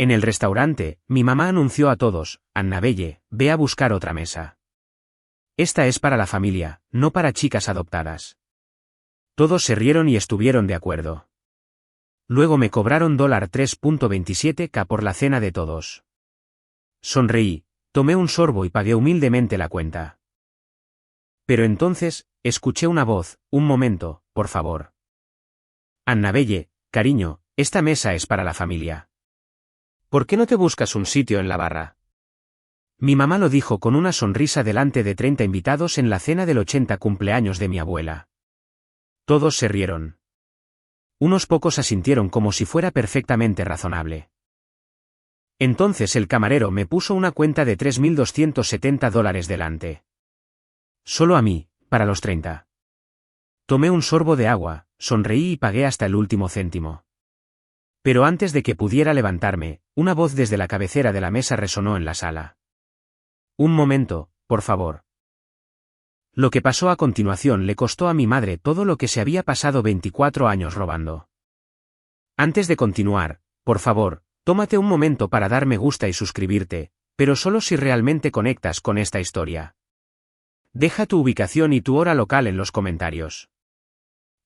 En el restaurante, mi mamá anunció a todos: Annabelle, ve a buscar otra mesa. Esta es para la familia, no para chicas adoptadas. Todos se rieron y estuvieron de acuerdo. Luego me cobraron $3.27 por la cena de todos. Sonreí, tomé un sorbo y pagué humildemente la cuenta. Pero entonces, escuché una voz: un momento, por favor. Annabelle, cariño, esta mesa es para la familia. ¿Por qué no te buscas un sitio en la barra? Mi mamá lo dijo con una sonrisa delante de 30 invitados en la cena del 80 cumpleaños de mi abuela. Todos se rieron. Unos pocos asintieron como si fuera perfectamente razonable. Entonces el camarero me puso una cuenta de $3.270 delante. Solo a mí, para los 30. Tomé un sorbo de agua, sonreí y pagué hasta el último céntimo. Pero antes de que pudiera levantarme, una voz desde la cabecera de la mesa resonó en la sala. Un momento, por favor. Lo que pasó a continuación le costó a mi madre todo lo que se había pasado 24 años robando. Antes de continuar, por favor, tómate un momento para dar me gusta y suscribirte, pero solo si realmente conectas con esta historia. Deja tu ubicación y tu hora local en los comentarios.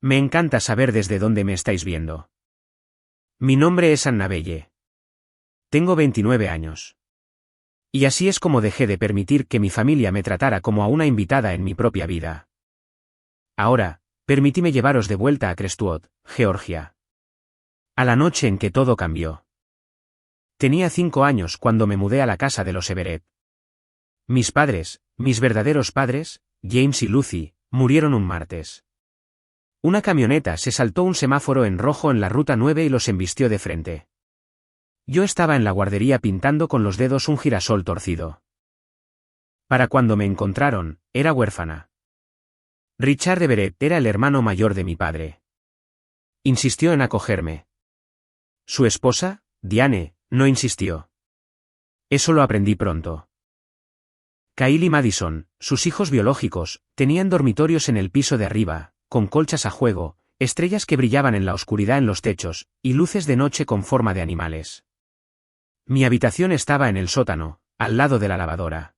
Me encanta saber desde dónde me estáis viendo. Mi nombre es Annabelle. Tengo 29 años. Y así es como dejé de permitir que mi familia me tratara como a una invitada en mi propia vida. Ahora, permitidme llevaros de vuelta a Crestwood, Georgia. A la noche en que todo cambió. Tenía 5 años cuando me mudé a la casa de los Everett. Mis padres, mis verdaderos padres, James y Lucy, murieron un martes. Una camioneta se saltó un semáforo en rojo en la ruta 9 y los embistió de frente. Yo estaba en la guardería pintando con los dedos un girasol torcido. Para cuando me encontraron, era huérfana. Richard Everett era el hermano mayor de mi padre. Insistió en acogerme. Su esposa, Diane, no insistió. Eso lo aprendí pronto. Kyle y Madison, sus hijos biológicos, tenían dormitorios en el piso de arriba, con colchas a juego, estrellas que brillaban en la oscuridad en los techos, y luces de noche con forma de animales. Mi habitación estaba en el sótano, al lado de la lavadora.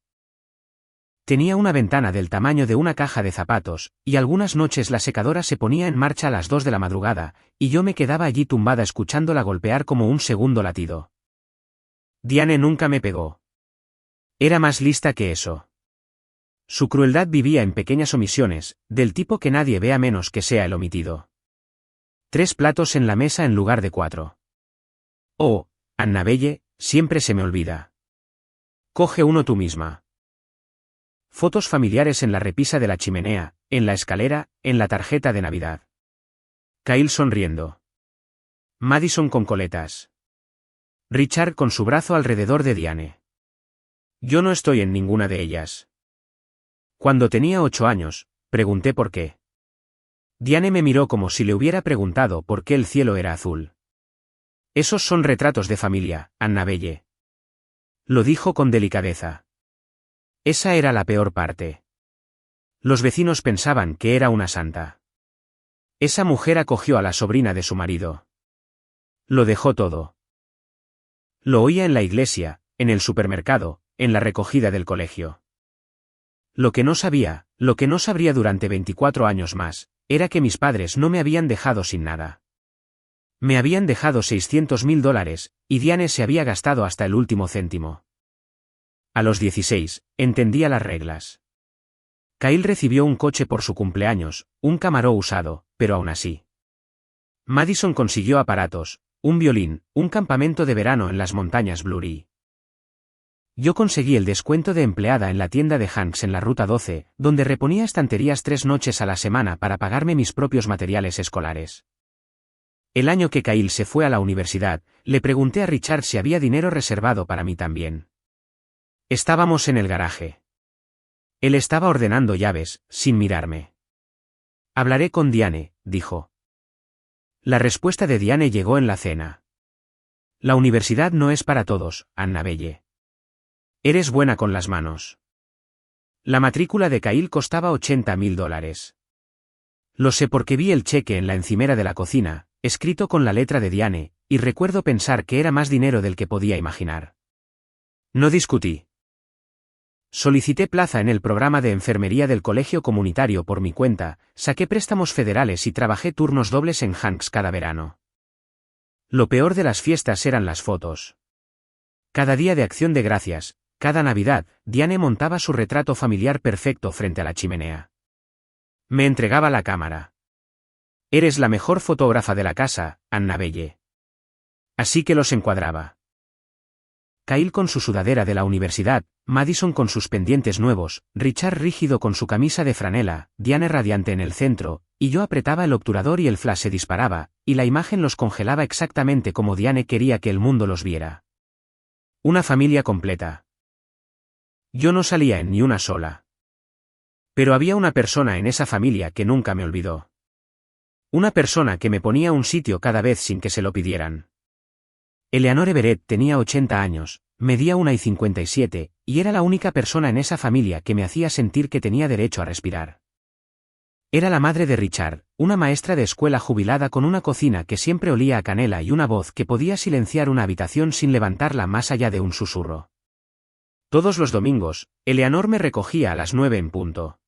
Tenía una ventana del tamaño de una caja de zapatos, y algunas noches la secadora se ponía en marcha a las 2 de la madrugada, y yo me quedaba allí tumbada escuchándola golpear como un segundo latido. Diane nunca me pegó. Era más lista que eso. Su crueldad vivía en pequeñas omisiones, del tipo que nadie ve a menos que sea el omitido. 3 platos en la mesa en lugar de 4. Oh, Annabelle, siempre se me olvida. Coge uno tú misma. Fotos familiares en la repisa de la chimenea, en la escalera, en la tarjeta de Navidad. Kyle sonriendo. Madison con coletas. Richard con su brazo alrededor de Diane. Yo no estoy en ninguna de ellas. Cuando tenía 8 años, pregunté por qué. Diane me miró como si le hubiera preguntado por qué el cielo era azul. Esos son retratos de familia, Annabelle. Lo dijo con delicadeza. Esa era la peor parte. Los vecinos pensaban que era una santa. Esa mujer acogió a la sobrina de su marido. Lo dejó todo. Lo oía en la iglesia, en el supermercado, en la recogida del colegio. Lo que no sabía, lo que no sabría durante 24 años más, era que mis padres no me habían dejado sin nada. Me habían dejado $600.000, y Diane se había gastado hasta el último céntimo. A los 16, entendía las reglas. Kyle recibió un coche por su cumpleaños, un Camaro usado, pero aún así. Madison consiguió aparatos, un violín, un campamento de verano en las montañas Blurry. Yo conseguí el descuento de empleada en la tienda de Hanks en la ruta 12, donde reponía estanterías 3 noches a la semana para pagarme mis propios materiales escolares. El año que Kyle se fue a la universidad, le pregunté a Richard si había dinero reservado para mí también. Estábamos en el garaje. Él estaba ordenando llaves, sin mirarme. Hablaré con Diane, dijo. La respuesta de Diane llegó en la cena. La universidad no es para todos, Annabelle. Eres buena con las manos. La matrícula de Kyle costaba $80.000. Lo sé porque vi el cheque en la encimera de la cocina, escrito con la letra de Diane, y recuerdo pensar que era más dinero del que podía imaginar. No discutí. Solicité plaza en el programa de enfermería del colegio comunitario por mi cuenta, saqué préstamos federales y trabajé turnos dobles en Hanks cada verano. Lo peor de las fiestas eran las fotos. Cada día de Acción de Gracias, cada Navidad, Diane montaba su retrato familiar perfecto frente a la chimenea. Me entregaba la cámara. Eres la mejor fotógrafa de la casa, Annabelle. Así que los encuadraba. Kyle con su sudadera de la universidad, Madison con sus pendientes nuevos, Richard rígido con su camisa de franela, Diane radiante en el centro, y yo apretaba el obturador y el flash se disparaba, y la imagen los congelaba exactamente como Diane quería que el mundo los viera. Una familia completa. Yo no salía en ni una sola. Pero había una persona en esa familia que nunca me olvidó. Una persona que me ponía un sitio cada vez sin que se lo pidieran. Eleanor Everett tenía 80 años, medía 1,57, y era la única persona en esa familia que me hacía sentir que tenía derecho a respirar. Era la madre de Richard, una maestra de escuela jubilada con una cocina que siempre olía a canela y una voz que podía silenciar una habitación sin levantarla más allá de un susurro. Todos los domingos, Eleanor me recogía a las 9 en punto.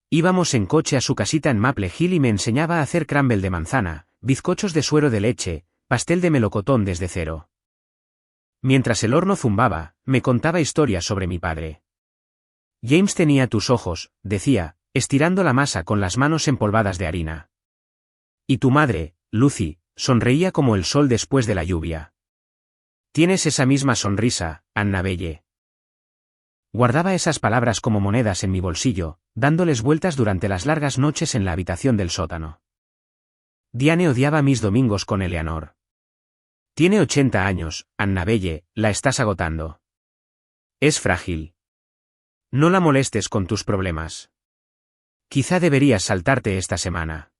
Íbamos en coche a su casita en Maple Hill y me enseñaba a hacer crumble de manzana, bizcochos de suero de leche, pastel de melocotón desde cero. Mientras el horno zumbaba, me contaba historias sobre mi padre. James tenía tus ojos, decía, estirando la masa con las manos empolvadas de harina. Y tu madre, Lucy, sonreía como el sol después de la lluvia. Tienes esa misma sonrisa, Annabelle. Guardaba esas palabras como monedas en mi bolsillo, dándoles vueltas durante las largas noches en la habitación del sótano. Diane odiaba mis domingos con Eleanor. Tiene 80 años, Annabelle, la estás agotando. Es frágil. No la molestes con tus problemas. Quizá deberías saltarte esta semana.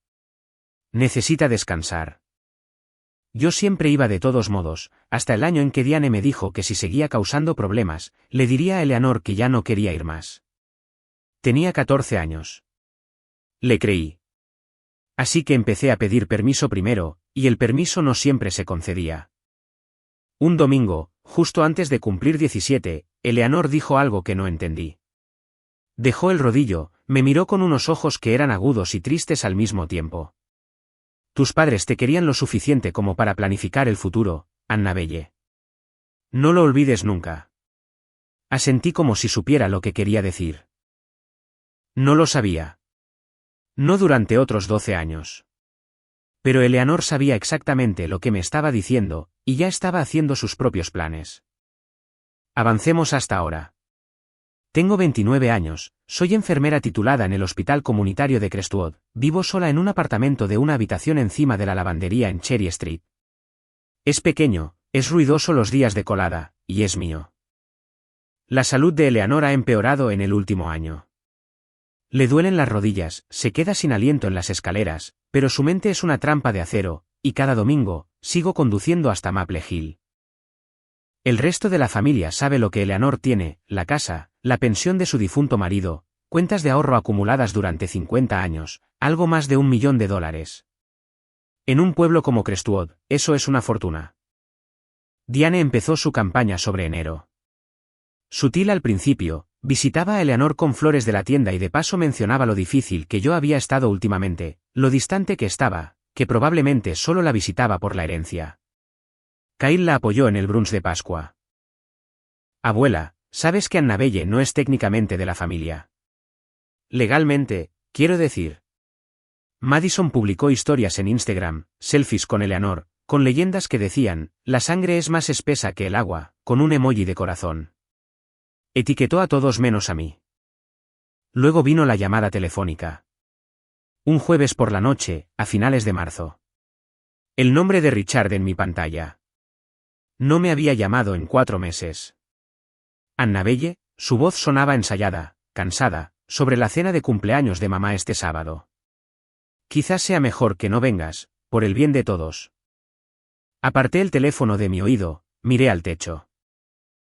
Necesita descansar. Yo siempre iba de todos modos, hasta el año en que Diane me dijo que si seguía causando problemas, le diría a Eleanor que ya no quería ir más. Tenía 14 años. Le creí. Así que empecé a pedir permiso primero, y el permiso no siempre se concedía. Un domingo, justo antes de cumplir 17, Eleanor dijo algo que no entendí. Dejó el rodillo, me miró con unos ojos que eran agudos y tristes al mismo tiempo. Tus padres te querían lo suficiente como para planificar el futuro, Annabelle. No lo olvides nunca. Asentí como si supiera lo que quería decir. No lo sabía. No durante otros 12 años. Pero Eleanor sabía exactamente lo que me estaba diciendo, y ya estaba haciendo sus propios planes. Avancemos hasta ahora. Tengo 29 años, soy enfermera titulada en el Hospital Comunitario de Crestwood, vivo sola en un apartamento de una habitación encima de la lavandería en Cherry Street. Es pequeño, es ruidoso los días de colada, y es mío. La salud de Eleanor ha empeorado en el último año. Le duelen las rodillas, se queda sin aliento en las escaleras, pero su mente es una trampa de acero, y cada domingo, sigo conduciendo hasta Maple Hill. El resto de la familia sabe lo que Eleanor tiene, la casa, la pensión de su difunto marido, cuentas de ahorro acumuladas durante 50 años, algo más de $1 millón. En un pueblo como Crestwood, eso es una fortuna. Diane empezó su campaña sobre enero. Sutil al principio, visitaba a Eleanor con flores de la tienda y de paso mencionaba lo difícil que yo había estado últimamente, lo distante que estaba, que probablemente solo la visitaba por la herencia. Kyle la apoyó en el brunch de Pascua. Abuela, sabes que Annabelle no es técnicamente de la familia. Legalmente, quiero decir. Madison publicó historias en Instagram, selfies con Eleanor, con leyendas que decían, la sangre es más espesa que el agua, con un emoji de corazón. Etiquetó a todos menos a mí. Luego vino la llamada telefónica. Un jueves por la noche, a finales de marzo. El nombre de Richard en mi pantalla. No me había llamado en 4 meses. Annabelle, su voz sonaba ensayada, cansada, sobre la cena de cumpleaños de mamá este sábado. Quizás sea mejor que no vengas, por el bien de todos. Aparté el teléfono de mi oído, miré al techo.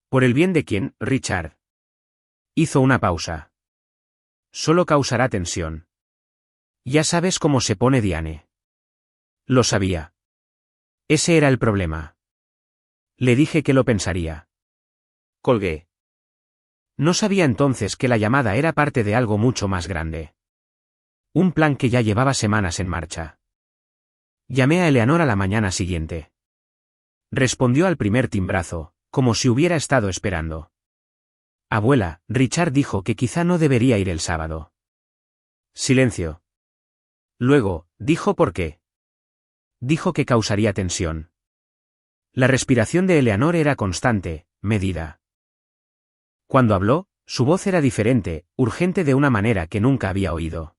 ¿Por el bien de quién, Richard? Hizo una pausa. Solo causará tensión. Ya sabes cómo se pone Diane. Lo sabía. Ese era el problema. Le dije que lo pensaría. Colgué. No sabía entonces que la llamada era parte de algo mucho más grande. Un plan que ya llevaba semanas en marcha. Llamé a Eleanor a la mañana siguiente. Respondió al primer timbrazo, como si hubiera estado esperando. Abuela, Richard dijo que quizá no debería ir el sábado. Silencio. Luego, dijo por qué. Dijo que causaría tensión. La respiración de Eleanor era constante, medida. Cuando habló, su voz era diferente, urgente de una manera que nunca había oído.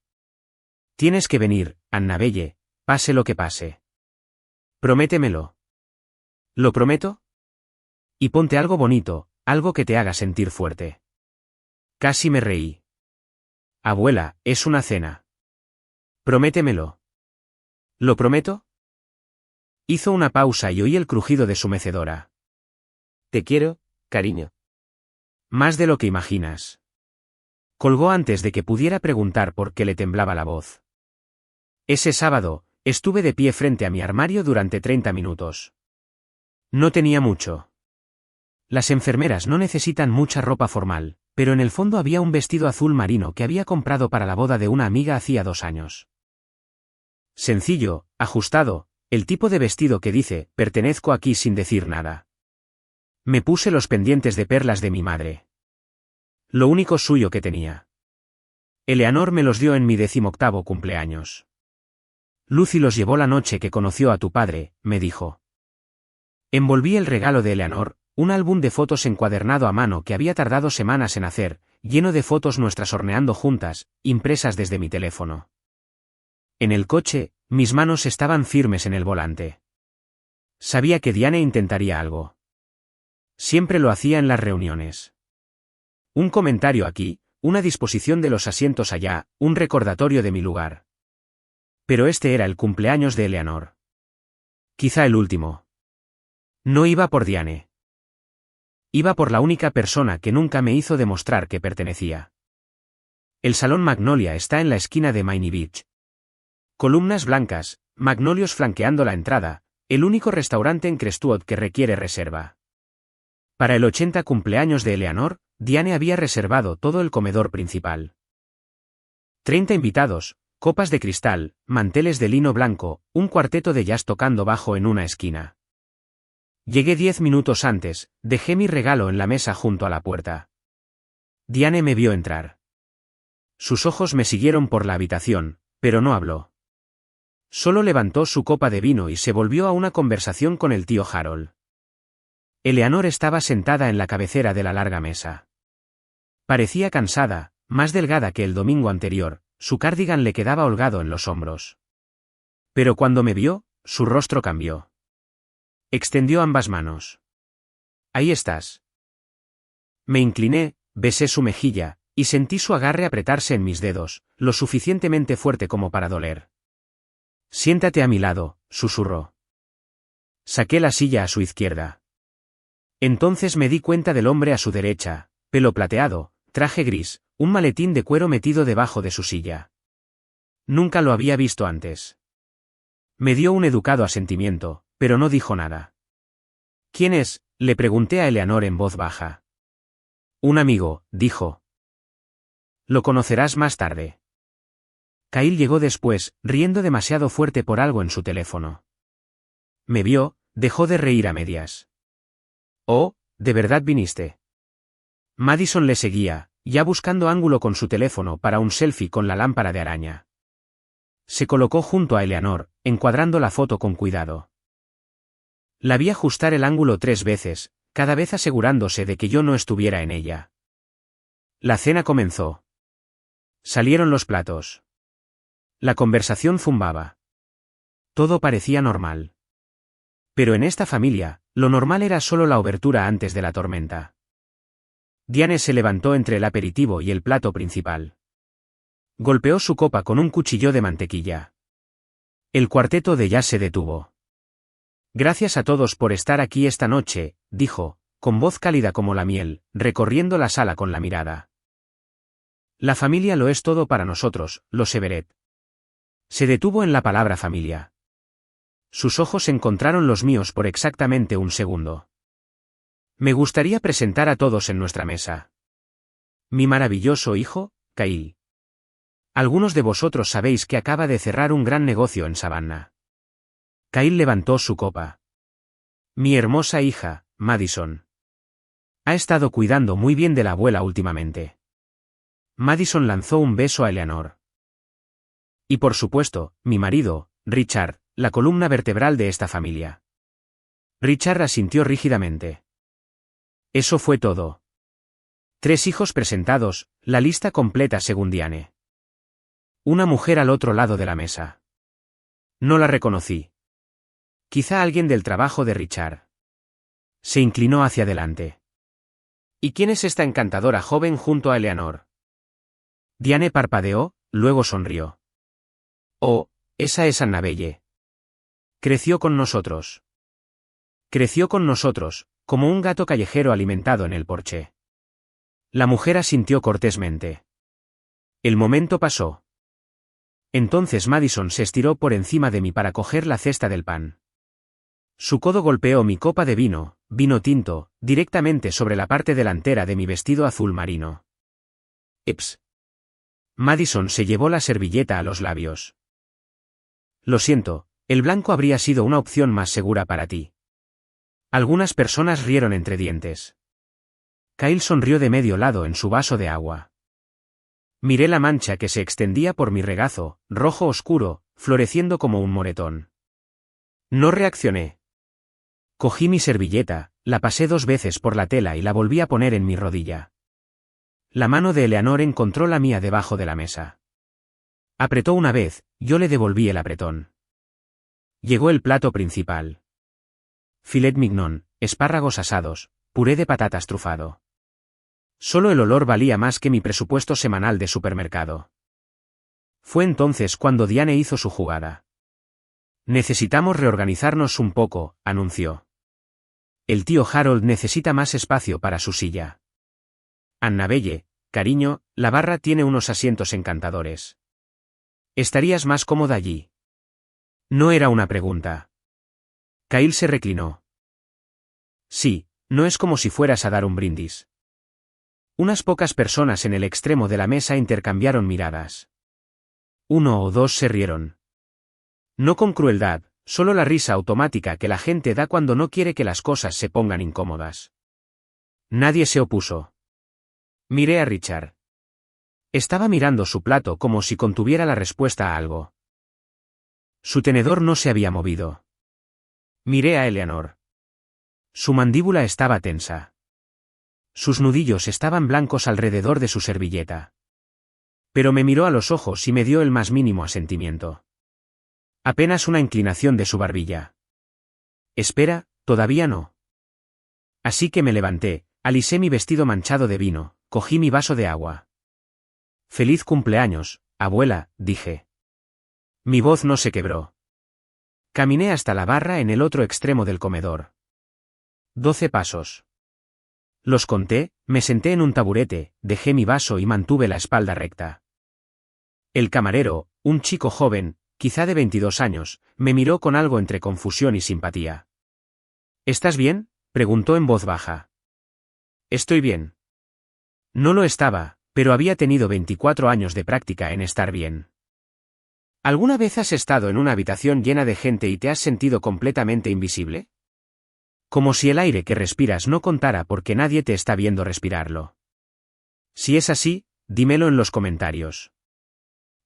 Tienes que venir, Annabelle, pase lo que pase. Prométemelo. ¿Lo prometo? Y ponte algo bonito, algo que te haga sentir fuerte. Casi me reí. Abuela, es una cena. Prométemelo. ¿Lo prometo? Hizo una pausa y oí el crujido de su mecedora. Te quiero, cariño. Más de lo que imaginas. Colgó antes de que pudiera preguntar por qué le temblaba la voz. Ese sábado, estuve de pie frente a mi armario durante 30 minutos. No tenía mucho. Las enfermeras no necesitan mucha ropa formal, pero en el fondo había un vestido azul marino que había comprado para la boda de una amiga hacía 2 años. Sencillo, ajustado, el tipo de vestido que dice, pertenezco aquí sin decir nada. Me puse los pendientes de perlas de mi madre. Lo único suyo que tenía. Eleanor me los dio en mi 18º cumpleaños. Lucy los llevó la noche que conoció a tu padre, me dijo. Envolví el regalo de Eleanor, un álbum de fotos encuadernado a mano que había tardado semanas en hacer, lleno de fotos nuestras horneando juntas, impresas desde mi teléfono. En el coche, mis manos estaban firmes en el volante. Sabía que Diane intentaría algo. Siempre lo hacía en las reuniones. Un comentario aquí, una disposición de los asientos allá, un recordatorio de mi lugar. Pero este era el cumpleaños de Eleanor. Quizá el último. No iba por Diane. Iba por la única persona que nunca me hizo demostrar que pertenecía. El Salón Magnolia está en la esquina de Miami Beach. Columnas blancas, magnolios flanqueando la entrada, el único restaurante en Crestwood que requiere reserva. Para el 80 cumpleaños de Eleanor, Diane había reservado todo el comedor principal. 30 invitados, copas de cristal, manteles de lino blanco, un cuarteto de jazz tocando bajo en una esquina. Llegué 10 minutos antes, dejé mi regalo en la mesa junto a la puerta. Diane me vio entrar. Sus ojos me siguieron por la habitación, pero no habló. Solo levantó su copa de vino y se volvió a una conversación con el tío Harold. Eleanor estaba sentada en la cabecera de la larga mesa. Parecía cansada, más delgada que el domingo anterior, su cardigan le quedaba holgado en los hombros. Pero cuando me vio, su rostro cambió. Extendió ambas manos. Ahí estás. Me incliné, besé su mejilla, y sentí su agarre apretarse en mis dedos, lo suficientemente fuerte como para doler. Siéntate a mi lado, susurró. Saqué la silla a su izquierda. Entonces me di cuenta del hombre a su derecha, pelo plateado, traje gris, un maletín de cuero metido debajo de su silla. Nunca lo había visto antes. Me dio un educado asentimiento, pero no dijo nada. ¿Quién es?, le pregunté a Eleanor en voz baja. Un amigo, dijo. Lo conocerás más tarde. Kyle llegó después, riendo demasiado fuerte por algo en su teléfono. Me vio, dejó de reír a medias. Oh, ¿de verdad viniste? Madison le seguía, ya buscando ángulo con su teléfono para un selfie con la lámpara de araña. Se colocó junto a Eleanor, encuadrando la foto con cuidado. La vi ajustar el ángulo 3 veces, cada vez asegurándose de que yo no estuviera en ella. La cena comenzó. Salieron los platos. La conversación zumbaba. Todo parecía normal. Pero en esta familia, lo normal era solo la obertura antes de la tormenta. Diane se levantó entre el aperitivo y el plato principal. Golpeó su copa con un cuchillo de mantequilla. El cuarteto de jazz se detuvo. Gracias a todos por estar aquí esta noche, dijo, con voz cálida como la miel, recorriendo la sala con la mirada. La familia lo es todo para nosotros, los Everett. Se detuvo en la palabra familia. Sus ojos encontraron los míos por exactamente un segundo. Me gustaría presentar a todos en nuestra mesa. Mi maravilloso hijo, Kyle. Algunos de vosotros sabéis que acaba de cerrar un gran negocio en Savannah. Kyle levantó su copa. Mi hermosa hija, Madison. Ha estado cuidando muy bien de la abuela últimamente. Madison lanzó un beso a Eleanor. Y por supuesto, mi marido, Richard, la columna vertebral de esta familia. Richard asintió rígidamente. Eso fue todo. 3 hijos presentados, la lista completa según Diane. Una mujer al otro lado de la mesa. No la reconocí. Quizá alguien del trabajo de Richard. Se inclinó hacia adelante. ¿Y quién es esta encantadora joven junto a Eleanor? Diane parpadeó, luego sonrió. Oh, esa es Annabelle. Creció con nosotros. Creció con nosotros, como un gato callejero alimentado en el porche. La mujer asintió cortésmente. El momento pasó. Entonces Madison se estiró por encima de mí para coger la cesta del pan. Su codo golpeó mi copa de vino tinto, directamente sobre la parte delantera de mi vestido azul marino. Eps. Madison se llevó la servilleta a los labios. Lo siento, el blanco habría sido una opción más segura para ti. Algunas personas rieron entre dientes. Kyle sonrió de medio lado en su vaso de agua. Miré la mancha que se extendía por mi regazo, rojo oscuro, floreciendo como un moretón. No reaccioné. Cogí mi servilleta, la pasé 2 veces por la tela y la volví a poner en mi rodilla. La mano de Eleanor encontró la mía debajo de la mesa. Apretó una vez, yo le devolví el apretón. Llegó el plato principal. Filet mignon, espárragos asados, puré de patatas trufado. Solo el olor valía más que mi presupuesto semanal de supermercado. Fue entonces cuando Diane hizo su jugada. Necesitamos reorganizarnos un poco, anunció. El tío Harold necesita más espacio para su silla. Annabelle, cariño, la barra tiene unos asientos encantadores. ¿Estarías más cómoda allí? No era una pregunta. Kyle se reclinó. Sí, no es como si fueras a dar un brindis. Unas pocas personas en el extremo de la mesa intercambiaron miradas. 1 o 2 se rieron. No con crueldad, solo la risa automática que la gente da cuando no quiere que las cosas se pongan incómodas. Nadie se opuso. Miré a Richard. Estaba mirando su plato como si contuviera la respuesta a algo. Su tenedor no se había movido. Miré a Eleanor. Su mandíbula estaba tensa. Sus nudillos estaban blancos alrededor de su servilleta. Pero me miró a los ojos y me dio el más mínimo asentimiento. Apenas una inclinación de su barbilla. Espera, todavía no. Así que me levanté, alisé mi vestido manchado de vino, cogí mi vaso de agua. Feliz cumpleaños, abuela, dije. Mi voz no se quebró. Caminé hasta la barra en el otro extremo del comedor. 12 pasos. Los conté, me senté en un taburete, dejé mi vaso y mantuve la espalda recta. El camarero, un chico joven, quizá de 22 años, me miró con algo entre confusión y simpatía. ¿Estás bien?, preguntó en voz baja. Estoy bien. No lo estaba, pero había tenido 24 años de práctica en estar bien. ¿Alguna vez has estado en una habitación llena de gente y te has sentido completamente invisible? Como si el aire que respiras no contara porque nadie te está viendo respirarlo. Si es así, dímelo en los comentarios.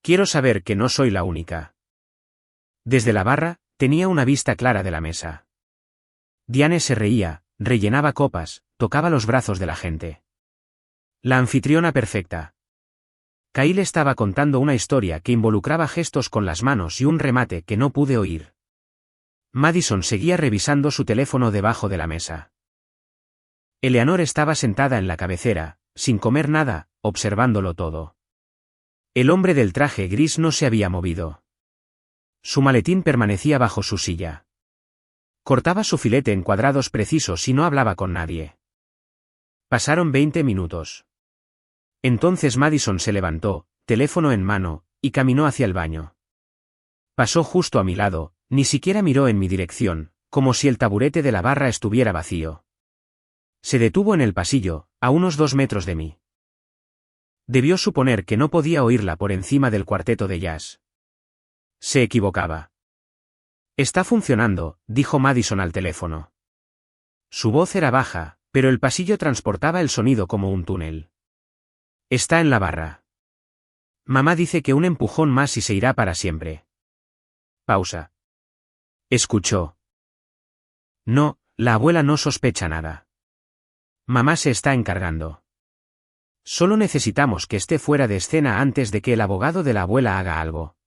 Quiero saber que no soy la única. Desde la barra, tenía una vista clara de la mesa. Diane se reía, rellenaba copas, tocaba los brazos de la gente. La anfitriona perfecta. Kyle estaba contando una historia que involucraba gestos con las manos y un remate que no pude oír. Madison seguía revisando su teléfono debajo de la mesa. Eleanor estaba sentada en la cabecera, sin comer nada, observándolo todo. El hombre del traje gris no se había movido. Su maletín permanecía bajo su silla. Cortaba su filete en cuadrados precisos y no hablaba con nadie. Pasaron 20 minutos. Entonces Madison se levantó, teléfono en mano, y caminó hacia el baño. Pasó justo a mi lado, Ni siquiera miró en mi dirección, como si el taburete de la barra estuviera vacío. Se detuvo en el pasillo, a unos 2 metros de mí. Debió suponer que no podía oírla por encima del cuarteto de jazz. Se equivocaba. Está funcionando, dijo Madison al teléfono. Su voz era baja, pero el pasillo transportaba el sonido como un túnel. Está en la barra. Mamá dice que un empujón más y se irá para siempre. Pausa. Escuchó. No, la abuela no sospecha nada. Mamá se está encargando. Solo necesitamos que esté fuera de escena antes de que el abogado de la abuela haga algo.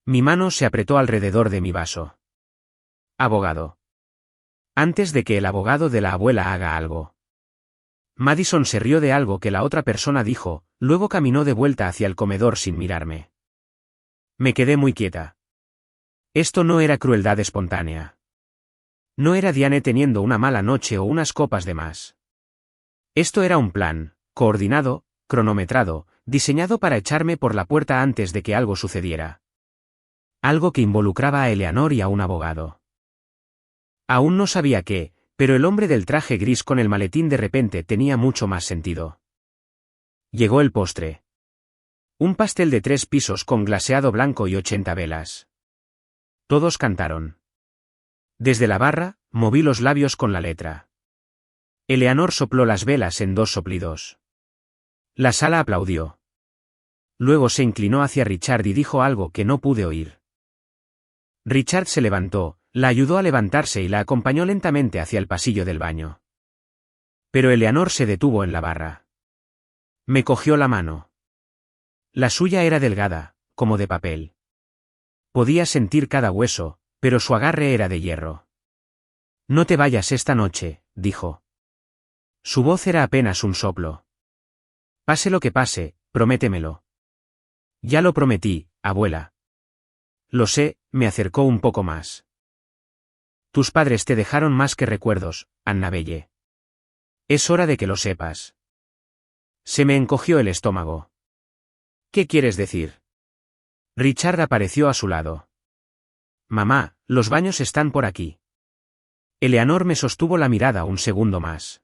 Mi mano se apretó alrededor de mi vaso. Abogado. Antes de que el abogado de la abuela haga algo. Madison se rió de algo que la otra persona dijo, luego caminó de vuelta hacia el comedor sin mirarme. Me quedé muy quieta. Esto no era crueldad espontánea. No era Diane teniendo una mala noche o unas copas de más. Esto era un plan, coordinado, cronometrado, diseñado para echarme por la puerta antes de que algo sucediera. Algo que involucraba a Eleanor y a un abogado. Aún no sabía qué, pero el hombre del traje gris con el maletín de repente tenía mucho más sentido. Llegó el postre. Un pastel de 3 pisos con glaseado blanco y 80 velas. Todos cantaron. Desde la barra, moví los labios con la letra. Eleanor sopló las velas en 2 soplidos. La sala aplaudió. Luego se inclinó hacia Richard y dijo algo que no pude oír. Richard se levantó, la ayudó a levantarse y la acompañó lentamente hacia el pasillo del baño. Pero Eleanor se detuvo en la barra. Me cogió la mano. La suya era delgada, como de papel. Podía sentir cada hueso, pero su agarre era de hierro. No te vayas esta noche, dijo. Su voz era apenas un soplo. Pase lo que pase, prométemelo. Ya lo prometí, abuela. Lo sé, me acercó un poco más. Tus padres te dejaron más que recuerdos, Annabelle. Es hora de que lo sepas. Se me encogió el estómago. ¿Qué quieres decir? Richard apareció a su lado. Mamá, los baños están por aquí. Eleanor me sostuvo la mirada un segundo más.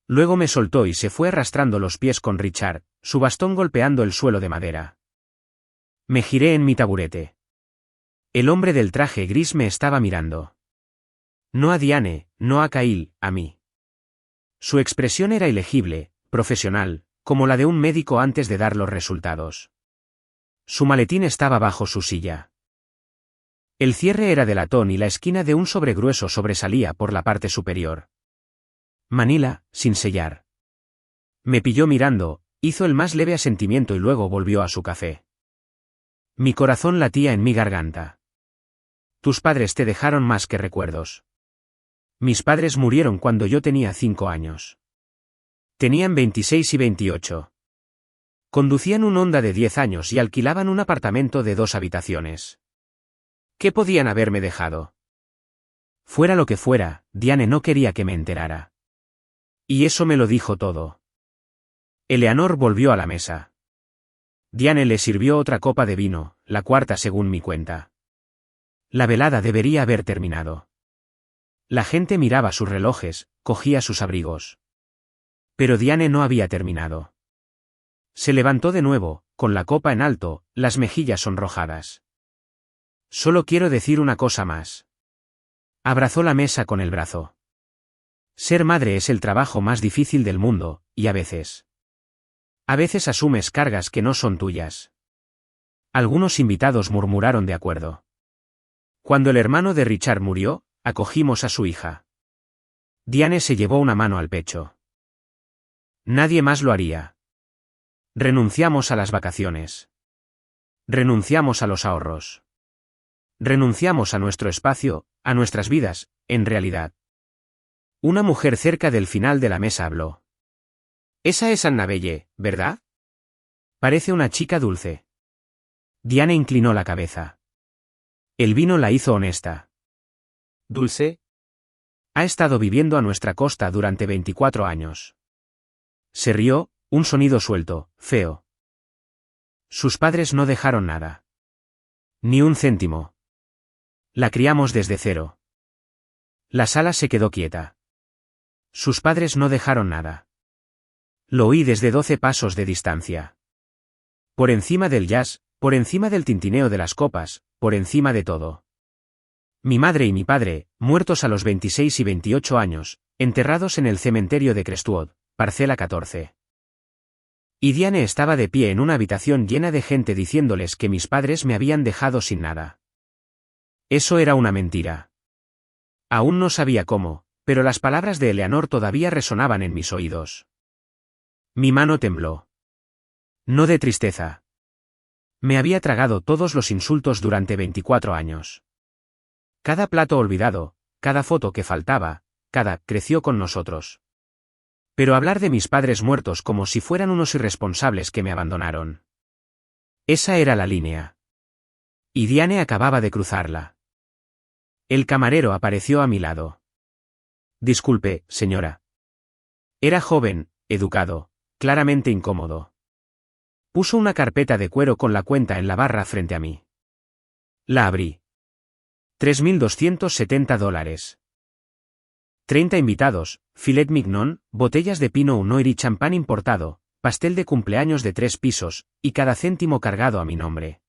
Luego me soltó y se fue arrastrando los pies con Richard, su bastón golpeando el suelo de madera. Me giré en mi taburete. El hombre del traje gris me estaba mirando. No a Diane, no a Kyle, a mí. Su expresión era ilegible, profesional, como la de un médico antes de dar los resultados. Su maletín estaba bajo su silla. El cierre era de latón y la esquina de un sobre grueso sobresalía por la parte superior. Manila, sin sellar. Me pilló mirando, hizo el más leve asentimiento y luego volvió a su café. Mi corazón latía en mi garganta. Tus padres te dejaron más que recuerdos. Mis padres murieron cuando yo tenía 5 años. Tenían 26 y 28. Conducían un Honda de 10 años y alquilaban un apartamento de 2 habitaciones. ¿Qué podían haberme dejado? Fuera lo que fuera, Diane no quería que me enterara. Y eso me lo dijo todo. Eleanor volvió a la mesa. Diane le sirvió otra copa de vino, la 4ª según mi cuenta. La velada debería haber terminado. La gente miraba sus relojes, cogía sus abrigos. Pero Diane no había terminado. Se levantó de nuevo, con la copa en alto, las mejillas sonrojadas. Solo quiero decir una cosa más. Abrazó la mesa con el brazo. Ser madre es el trabajo más difícil del mundo, y a veces asumes cargas que no son tuyas. Algunos invitados murmuraron de acuerdo. Cuando el hermano de Richard murió, acogimos a su hija. Diane se llevó una mano al pecho. Nadie más lo haría. Renunciamos a las vacaciones. Renunciamos a los ahorros. Renunciamos a nuestro espacio, a nuestras vidas, en realidad. Una mujer cerca del final de la mesa habló. Esa es Annabelle, ¿verdad? Parece una chica dulce. Diane inclinó la cabeza. El vino la hizo honesta. ¿Dulce? Ha estado viviendo a nuestra costa durante 24 años. Se rió, un sonido suelto, feo. Sus padres no dejaron nada. Ni un céntimo. La criamos desde cero. La sala se quedó quieta. Sus padres no dejaron nada. Lo oí desde 12 pasos de distancia. Por encima del jazz, por encima del tintineo de las copas, por encima de todo. Mi madre y mi padre, muertos a los 26 y 28 años, enterrados en el cementerio de Crestwood, parcela 14. Y Diane estaba de pie en una habitación llena de gente diciéndoles que mis padres me habían dejado sin nada. Eso era una mentira. Aún no sabía cómo, pero las palabras de Eleanor todavía resonaban en mis oídos. Mi mano tembló. No de tristeza. Me había tragado todos los insultos durante 24 años. Cada plato olvidado, cada foto que faltaba, cada creció con nosotros. Pero hablar de mis padres muertos como si fueran unos irresponsables que me abandonaron. Esa era la línea. Y Diane acababa de cruzarla. El camarero apareció a mi lado. Disculpe, señora. Era joven, educado, claramente incómodo. Puso una carpeta de cuero con la cuenta en la barra frente a mí. La abrí. $3,270. 30 invitados, filet mignon, botellas de Pinot Noir y champán importado, pastel de cumpleaños de 3 pisos, y cada céntimo cargado a mi nombre.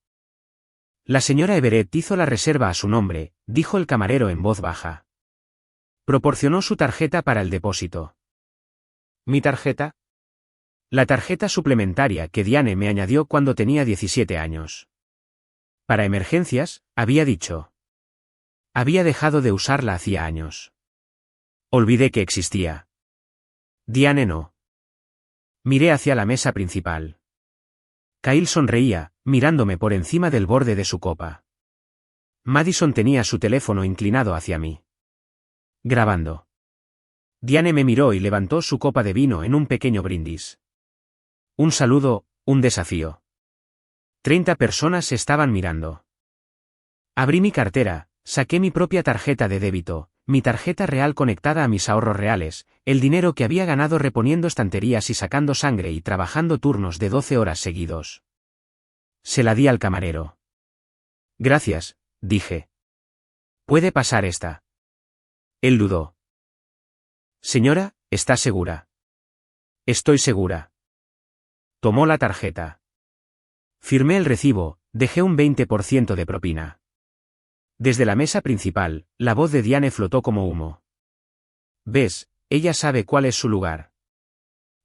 La señora Everett hizo la reserva a su nombre, dijo el camarero en voz baja. Proporcionó su tarjeta para el depósito. ¿Mi tarjeta? La tarjeta suplementaria que Diane me añadió cuando tenía 17 años. Para emergencias, había dicho. Había dejado de usarla hacía años. Olvidé que existía. Diane no. Miré hacia la mesa principal. Kyle sonreía, mirándome por encima del borde de su copa. Madison tenía su teléfono inclinado hacia mí. Grabando. Diane me miró y levantó su copa de vino en un pequeño brindis. Un saludo, un desafío. 30 personas estaban mirando. Abrí mi cartera, saqué mi propia tarjeta de débito, mi tarjeta real conectada a mis ahorros reales, el dinero que había ganado reponiendo estanterías y sacando sangre y trabajando turnos de 12 horas seguidos. Se la di al camarero. Gracias, dije. ¿Puede pasar esta? Él dudó. Señora, ¿está segura? Estoy segura. Tomó la tarjeta. Firmé el recibo, dejé un 20% de propina. Desde la mesa principal, la voz de Diane flotó como humo. ¿Ves? Ella sabe cuál es su lugar.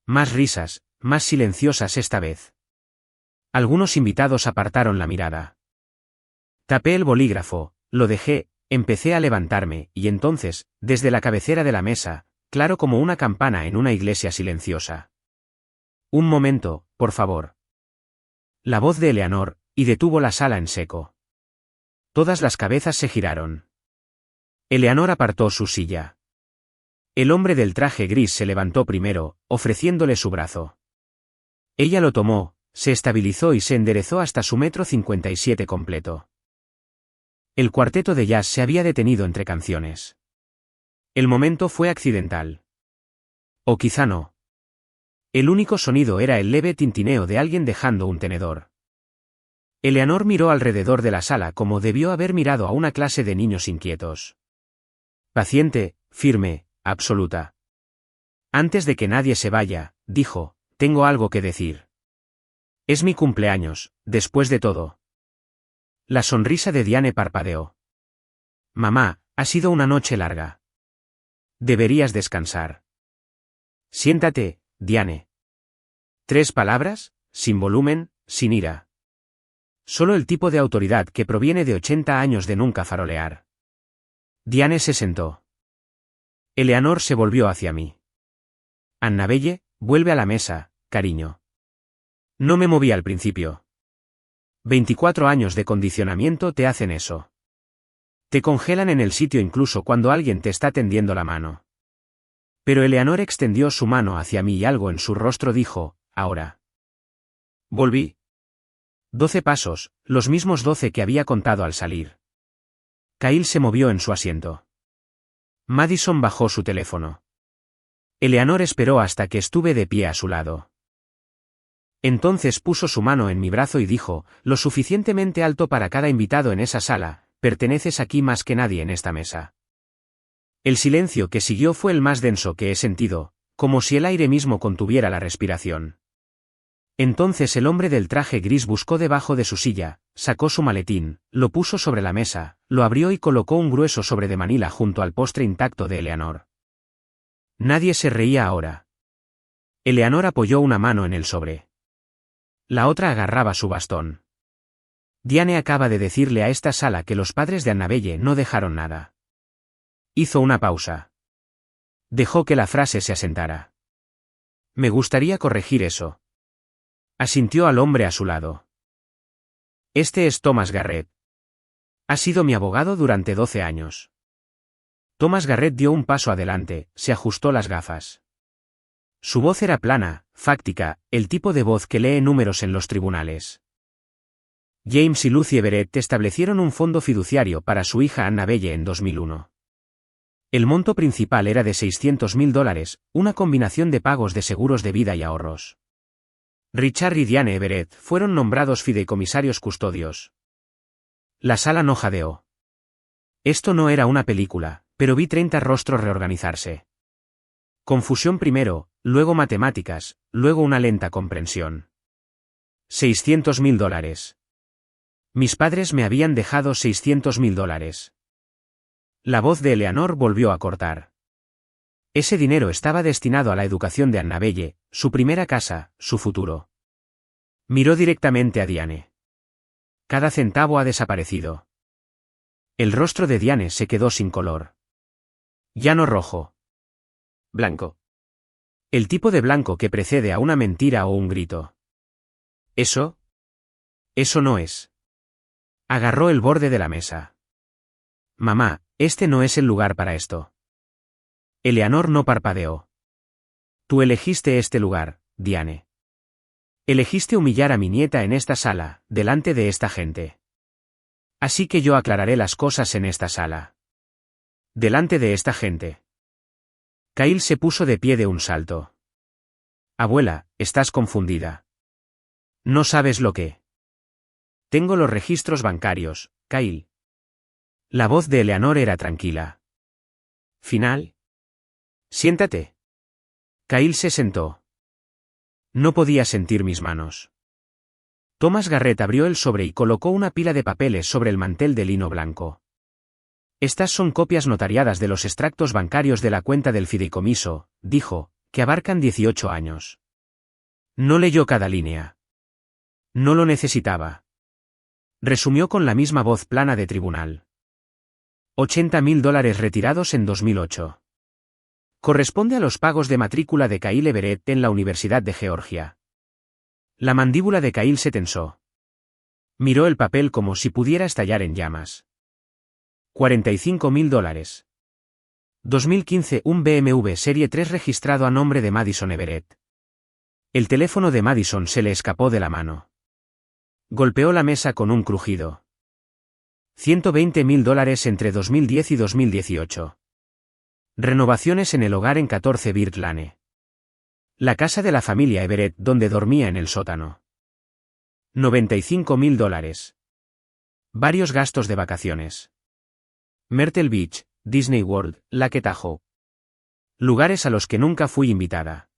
Más risas, más silenciosas esta vez. Algunos invitados apartaron la mirada. Tapé el bolígrafo, lo dejé, empecé a levantarme, y entonces, desde la cabecera de la mesa, claro como una campana en una iglesia silenciosa. Un momento, por favor. La voz de Eleanor, y detuvo la sala en seco. Todas las cabezas se giraron. Eleanor apartó su silla. El hombre del traje gris se levantó primero, ofreciéndole su brazo. Ella lo tomó, se estabilizó y se enderezó hasta su 1,57 m completo. El cuarteto de jazz se había detenido entre canciones. El momento fue accidental. O quizá no. El único sonido era el leve tintineo de alguien dejando un tenedor. Eleanor miró alrededor de la sala como debió haber mirado a una clase de niños inquietos. Paciente, firme, absoluta. Antes de que nadie se vaya, dijo, tengo algo que decir. Es mi cumpleaños, después de todo. La sonrisa de Diane parpadeó. Mamá, ha sido una noche larga. Deberías descansar. Siéntate, Diane. 3 palabras, sin volumen, sin ira. Solo el tipo de autoridad que proviene de 80 años de nunca farolear. Diane se sentó. Eleanor se volvió hacia mí. Annabelle, vuelve a la mesa, cariño. No me moví al principio. 24 años de condicionamiento te hacen eso. Te congelan en el sitio incluso cuando alguien te está tendiendo la mano. Pero Eleanor extendió su mano hacia mí y algo en su rostro dijo, ahora. Volví. 12 pasos, los mismos 12 que había contado al salir. Kyle se movió en su asiento. Madison bajó su teléfono. Eleanor esperó hasta que estuve de pie a su lado. Entonces puso su mano en mi brazo y dijo, lo suficientemente alto para cada invitado en esa sala, perteneces aquí más que nadie en esta mesa. El silencio que siguió fue el más denso que he sentido, como si el aire mismo contuviera la respiración. Entonces el hombre del traje gris buscó debajo de su silla, sacó su maletín, lo puso sobre la mesa, lo abrió y colocó un grueso sobre de Manila junto al postre intacto de Eleanor. Nadie se reía ahora. Eleanor apoyó una mano en el sobre. La otra agarraba su bastón. Diane acaba de decirle a esta sala que los padres de Annabelle no dejaron nada. Hizo una pausa. Dejó que la frase se asentara. Me gustaría corregir eso. Asintió al hombre a su lado. Este es Thomas Garrett. Ha sido mi abogado durante 12 años. Thomas Garrett dio un paso adelante, se ajustó las gafas. Su voz era plana, fáctica, el tipo de voz que lee números en los tribunales. James y Lucy Everett establecieron un fondo fiduciario para su hija Annabelle en 2001. El monto principal era de $600,000, una combinación de pagos de seguros de vida y ahorros. Richard y Diane Everett fueron nombrados fideicomisarios custodios. La sala no jadeó. Esto no era una película, pero vi 30 rostros reorganizarse. Confusión primero, luego matemáticas, luego una lenta comprensión. $600,000. Mis padres me habían dejado $600,000. La voz de Eleanor volvió a cortar. Ese dinero estaba destinado a la educación de Annabelle, su primera casa, su futuro. Miró directamente a Diane. Cada centavo ha desaparecido. El rostro de Diane se quedó sin color. Ya no rojo. Blanco. El tipo de blanco que precede a una mentira o un grito. ¿Eso? Eso no es. Agarró el borde de la mesa. Mamá, este no es el lugar para esto. Eleanor no parpadeó. Tú elegiste este lugar, Diane. Elegiste humillar a mi nieta en esta sala, delante de esta gente. Así que yo aclararé las cosas en esta sala. Delante de esta gente. Kyle se puso de pie de un salto. Abuela, estás confundida. No sabes lo que. Tengo los registros bancarios, Kyle. La voz de Eleanor era tranquila. Final. Siéntate. Kyle se sentó. No podía sentir mis manos. Thomas Garrett abrió el sobre y colocó una pila de papeles sobre el mantel de lino blanco. Estas son copias notariadas de los extractos bancarios de la cuenta del fideicomiso, dijo, que abarcan 18 años. No leyó cada línea. No lo necesitaba. Resumió con la misma voz plana de tribunal. $80,000 retirados en 2008. Corresponde a los pagos de matrícula de Kyle Everett en la Universidad de Georgia. La mandíbula de Kyle se tensó. Miró el papel como si pudiera estallar en llamas. $45,000. 2015 un BMW Serie 3 registrado a nombre de Madison Everett. El teléfono de Madison se le escapó de la mano. Golpeó la mesa con un crujido. $120,000 entre 2010 y 2018. Renovaciones en el hogar en 14 Bird Lane. La casa de la familia Everett donde dormía en el sótano. $95,000. Varios gastos de vacaciones. Myrtle Beach, Disney World, Lake Tahoe. Lugares a los que nunca fui invitada.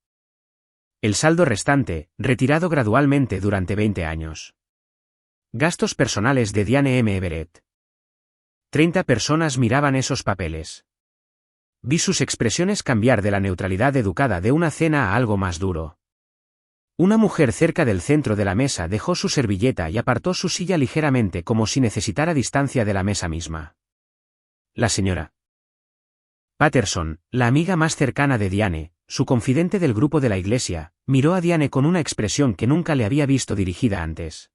El saldo restante, retirado gradualmente durante 20 años. Gastos personales de Diane M. Everett. 30 personas miraban esos papeles. Vi sus expresiones cambiar de la neutralidad educada de una cena a algo más duro. Una mujer cerca del centro de la mesa dejó su servilleta y apartó su silla ligeramente como si necesitara distancia de la mesa misma. La señora Patterson, la amiga más cercana de Diane, su confidente del grupo de la iglesia, miró a Diane con una expresión que nunca le había visto dirigida antes.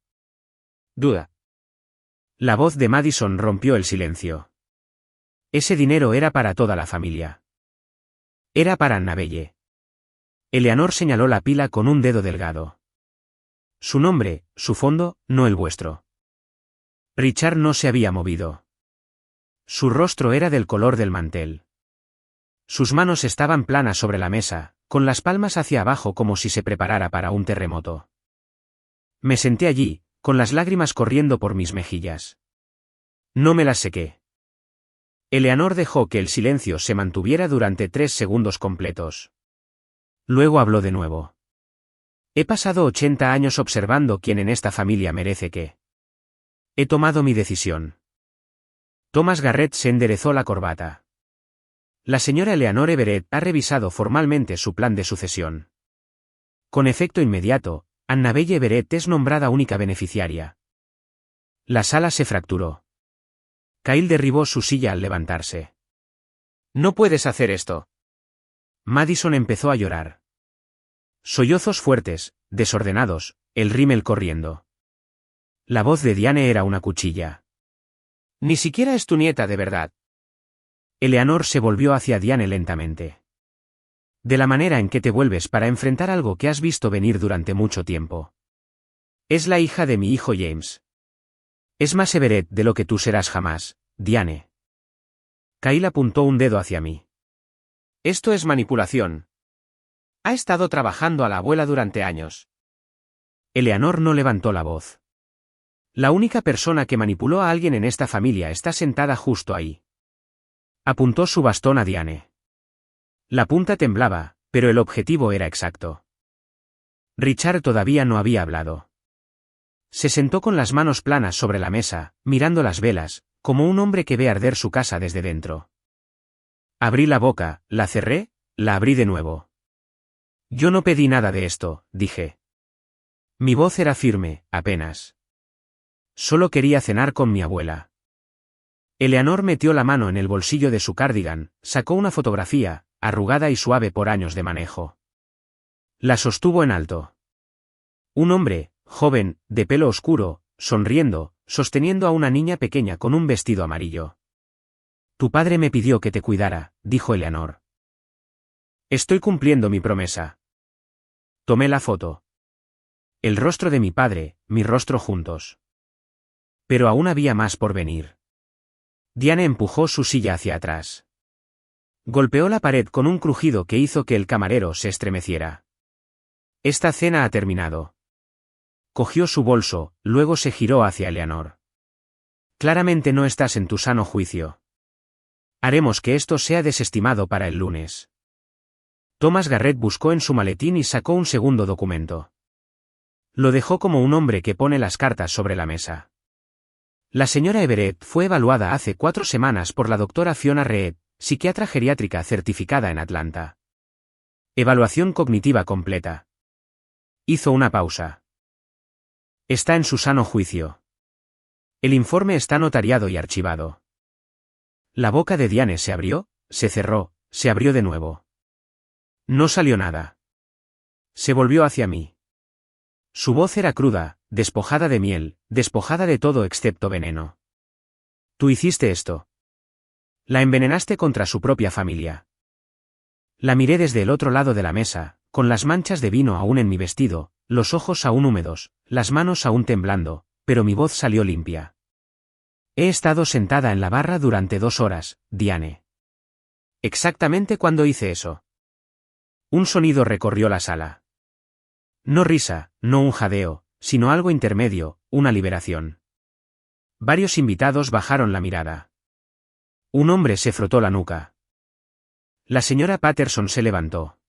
Duda. La voz de Madison rompió el silencio. Ese dinero era para toda la familia. Era para Annabelle. Eleanor señaló la pila con un dedo delgado. Su nombre, su fondo, no el vuestro. Richard no se había movido. Su rostro era del color del mantel. Sus manos estaban planas sobre la mesa, con las palmas hacia abajo como si se preparara para un terremoto. Me senté allí, con las lágrimas corriendo por mis mejillas. No me las sequé. Eleanor dejó que el silencio se mantuviera durante 3 segundos completos. Luego habló de nuevo. He pasado 80 años observando quién en esta familia merece qué. He tomado mi decisión. Thomas Garrett se enderezó la corbata. La señora Eleanor Everett ha revisado formalmente su plan de sucesión. Con efecto inmediato, Annabelle Everett es nombrada única beneficiaria. La sala se fracturó. Kyle derribó su silla al levantarse. No puedes hacer esto. Madison empezó a llorar. Sollozos fuertes, desordenados, el rímel corriendo. La voz de Diane era una cuchilla. Ni siquiera es tu nieta de verdad. Eleanor se volvió hacia Diane lentamente. De la manera en que te vuelves para enfrentar algo que has visto venir durante mucho tiempo. Es la hija de mi hijo James. Es más Everett de lo que tú serás jamás, Diane. Kyle apuntó un dedo hacia mí. Esto es manipulación. Ha estado trabajando a la abuela durante años. Eleanor no levantó la voz. La única persona que manipuló a alguien en esta familia está sentada justo ahí. Apuntó su bastón a Diane. La punta temblaba, pero el objetivo era exacto. Richard todavía no había hablado. Se sentó con las manos planas sobre la mesa, mirando las velas, como un hombre que ve arder su casa desde dentro. Abrí la boca, la cerré, la abrí de nuevo. Yo no pedí nada de esto, dije. Mi voz era firme, apenas. Solo quería cenar con mi abuela. Eleanor metió la mano en el bolsillo de su cardigan, sacó una fotografía, arrugada y suave por años de manejo. La sostuvo en alto. Un hombre, joven, de pelo oscuro, sonriendo, sosteniendo a una niña pequeña con un vestido amarillo. Tu padre me pidió que te cuidara, dijo Eleanor. Estoy cumpliendo mi promesa. Tomé la foto. El rostro de mi padre, mi rostro juntos. Pero aún había más por venir. Diane empujó su silla hacia atrás. Golpeó la pared con un crujido que hizo que el camarero se estremeciera. Esta cena ha terminado. Cogió su bolso, luego se giró hacia Eleanor. Claramente no estás en tu sano juicio. Haremos que esto sea desestimado para el lunes. Thomas Garrett buscó en su maletín y sacó un segundo documento. Lo dejó como un hombre que pone las cartas sobre la mesa. La señora Everett fue evaluada hace 4 semanas por la doctora Fiona Reed, psiquiatra geriátrica certificada en Atlanta. Evaluación cognitiva completa. Hizo una pausa. Está en su sano juicio. El informe está notariado y archivado. La boca de Diane se abrió, se cerró, se abrió de nuevo. No salió nada. Se volvió hacia mí. Su voz era cruda, despojada de miel, despojada de todo excepto veneno. Tú hiciste esto. La envenenaste contra su propia familia. La miré desde el otro lado de la mesa, con las manchas de vino aún en mi vestido, los ojos aún húmedos, las manos aún temblando, pero mi voz salió limpia. He estado sentada en la barra durante 2 horas, Diane. Exactamente cuando hice eso. Un sonido recorrió la sala. No risa, no un jadeo, sino algo intermedio, una liberación. Varios invitados bajaron la mirada. Un hombre se frotó la nuca. La señora Patterson se levantó.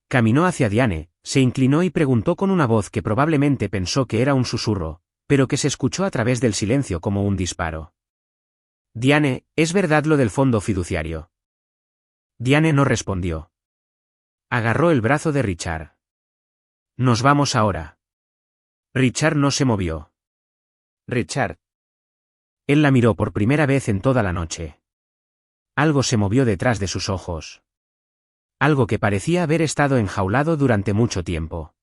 Caminó hacia Diane, se inclinó y preguntó con una voz que probablemente pensó que era un susurro, pero que se escuchó a través del silencio como un disparo. Diane, ¿es verdad lo del fondo fiduciario? Diane no respondió. Agarró el brazo de Richard. Nos vamos ahora. Richard no se movió. Richard. Él la miró por primera vez en toda la noche. Algo se movió detrás de sus ojos. Algo que parecía haber estado enjaulado durante mucho tiempo.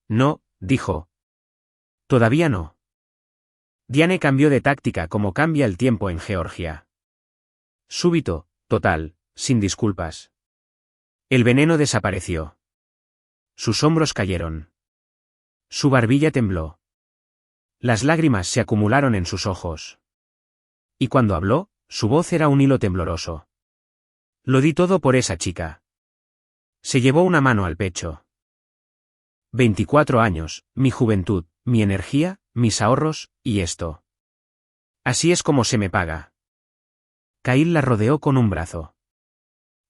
No, dijo. Todavía no. Diane cambió de táctica como cambia el tiempo en Georgia. Súbito, total, sin disculpas. El veneno desapareció. Sus hombros cayeron. Su barbilla tembló. Las lágrimas se acumularon en sus ojos. Y cuando habló, su voz era un hilo tembloroso. Lo di todo por esa chica. Se llevó una mano al pecho. 24 años, mi juventud, mi energía, mis ahorros, y esto. Así es como se me paga. Kyle la rodeó con un brazo.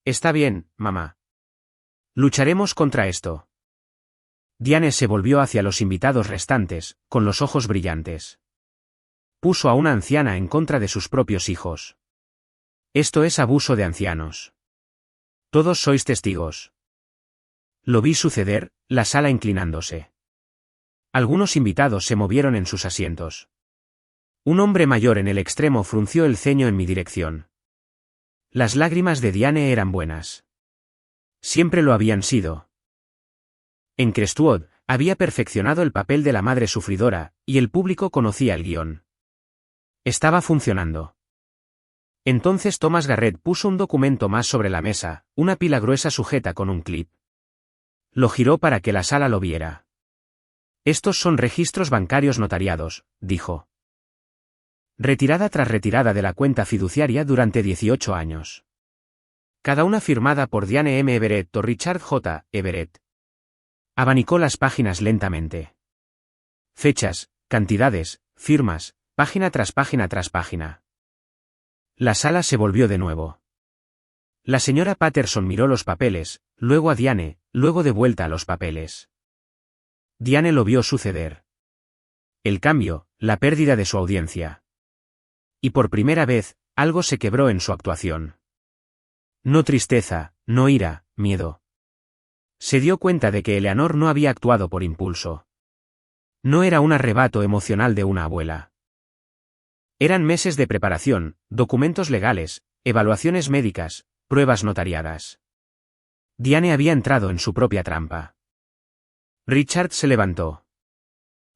Está bien, mamá. Lucharemos contra esto. Diane se volvió hacia los invitados restantes, con los ojos brillantes. Puso a una anciana en contra de sus propios hijos. Esto es abuso de ancianos. Todos sois testigos. Lo vi suceder, la sala inclinándose. Algunos invitados se movieron en sus asientos. Un hombre mayor en el extremo frunció el ceño en mi dirección. Las lágrimas de Diane eran buenas. Siempre lo habían sido. En Crestwood, había perfeccionado el papel de la madre sufridora, y el público conocía el guión. Estaba funcionando. Entonces Thomas Garrett puso un documento más sobre la mesa, una pila gruesa sujeta con un clip. Lo giró para que la sala lo viera. Estos son registros bancarios notariados, dijo. Retirada tras retirada de la cuenta fiduciaria durante 18 años. Cada una firmada por Diane M. Everett o Richard J. Everett. Abanicó las páginas lentamente. Fechas, cantidades, firmas, página tras página tras página. La sala se volvió de nuevo. La señora Patterson miró los papeles, luego a Diane, luego de vuelta a los papeles. Diane lo vio suceder. El cambio, la pérdida de su audiencia. Y por primera vez, algo se quebró en su actuación. No tristeza, no ira, miedo. Se dio cuenta de que Eleanor no había actuado por impulso. No era un arrebato emocional de una abuela. Eran meses de preparación, documentos legales, evaluaciones médicas, pruebas notariadas. Diane había entrado en su propia trampa. Richard se levantó.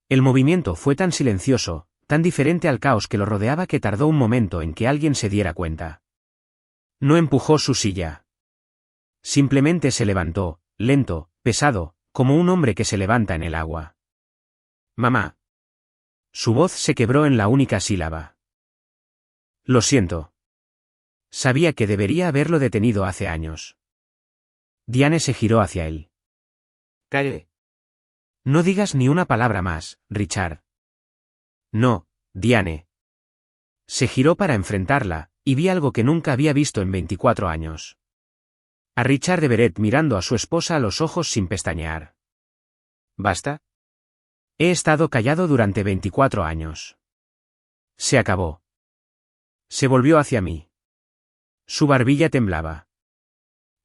El movimiento fue tan silencioso, tan diferente al caos que lo rodeaba que tardó un momento en que alguien se diera cuenta. No empujó su silla. Simplemente se levantó, lento, pesado, como un hombre que se levanta en el agua. Mamá. Su voz se quebró en la única sílaba. Lo siento. Sabía que debería haberlo detenido hace años. Diane se giró hacia él. Calle. No digas ni una palabra más, Richard. No, Diane. Se giró para enfrentarla, y vi algo que nunca había visto en 24 años. A Richard Everett mirando a su esposa a los ojos sin pestañear. ¿Basta? He estado callado durante 24 años. Se acabó. Se volvió hacia mí. Su barbilla temblaba.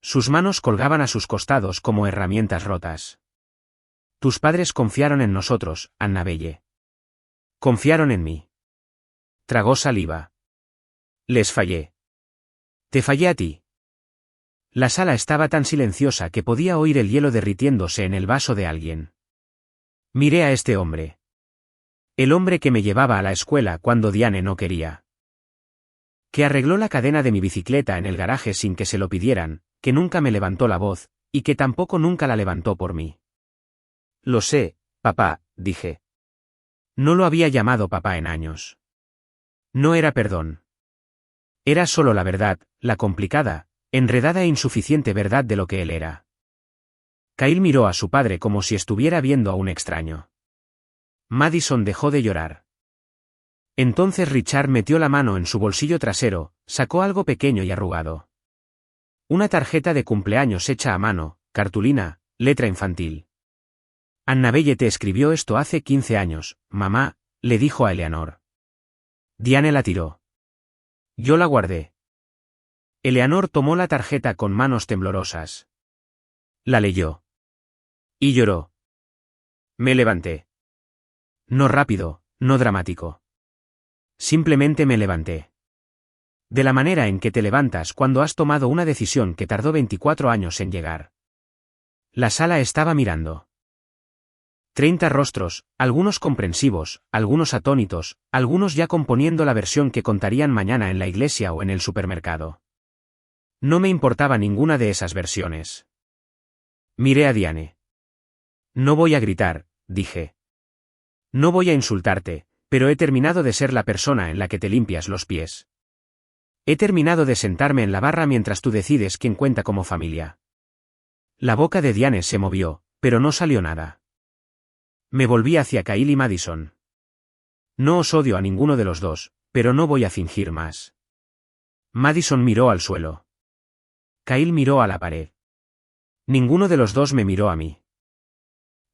Sus manos colgaban a sus costados como herramientas rotas. Tus padres confiaron en nosotros, Annabelle. Confiaron en mí. Tragó saliva. Les fallé. Te fallé a ti. La sala estaba tan silenciosa que podía oír el hielo derritiéndose en el vaso de alguien. Miré a este hombre. El hombre que me llevaba a la escuela cuando Diane no quería. Que arregló la cadena de mi bicicleta en el garaje sin que se lo pidieran, que nunca me levantó la voz, y que tampoco nunca la levantó por mí. Lo sé, papá, dije. No lo había llamado papá en años. No era perdón. Era solo la verdad, la complicada, enredada e insuficiente verdad de lo que él era. Kyle miró a su padre como si estuviera viendo a un extraño. Madison dejó de llorar. Entonces Richard metió la mano en su bolsillo trasero, sacó algo pequeño y arrugado. Una tarjeta de cumpleaños hecha a mano, cartulina, letra infantil. Annabelle te escribió esto hace 15 años, mamá, le dijo a Eleanor. Diane la tiró. Yo la guardé. Eleanor tomó la tarjeta con manos temblorosas. La leyó. Y lloró. Me levanté. No rápido, no dramático. Simplemente me levanté. De la manera en que te levantas cuando has tomado una decisión que tardó 24 años en llegar. La sala estaba mirando. 30 rostros, algunos comprensivos, algunos atónitos, algunos ya componiendo la versión que contarían mañana en la iglesia o en el supermercado. No me importaba ninguna de esas versiones. Miré a Diane. No voy a gritar, dije. No voy a insultarte, pero he terminado de ser la persona en la que te limpias los pies. He terminado de sentarme en la barra mientras tú decides quién cuenta como familia. La boca de Diane se movió, pero no salió nada. Me volví hacia Kyle y Madison. No os odio a ninguno de los dos, pero no voy a fingir más. Madison miró al suelo. Kyle miró a la pared. Ninguno de los dos me miró a mí.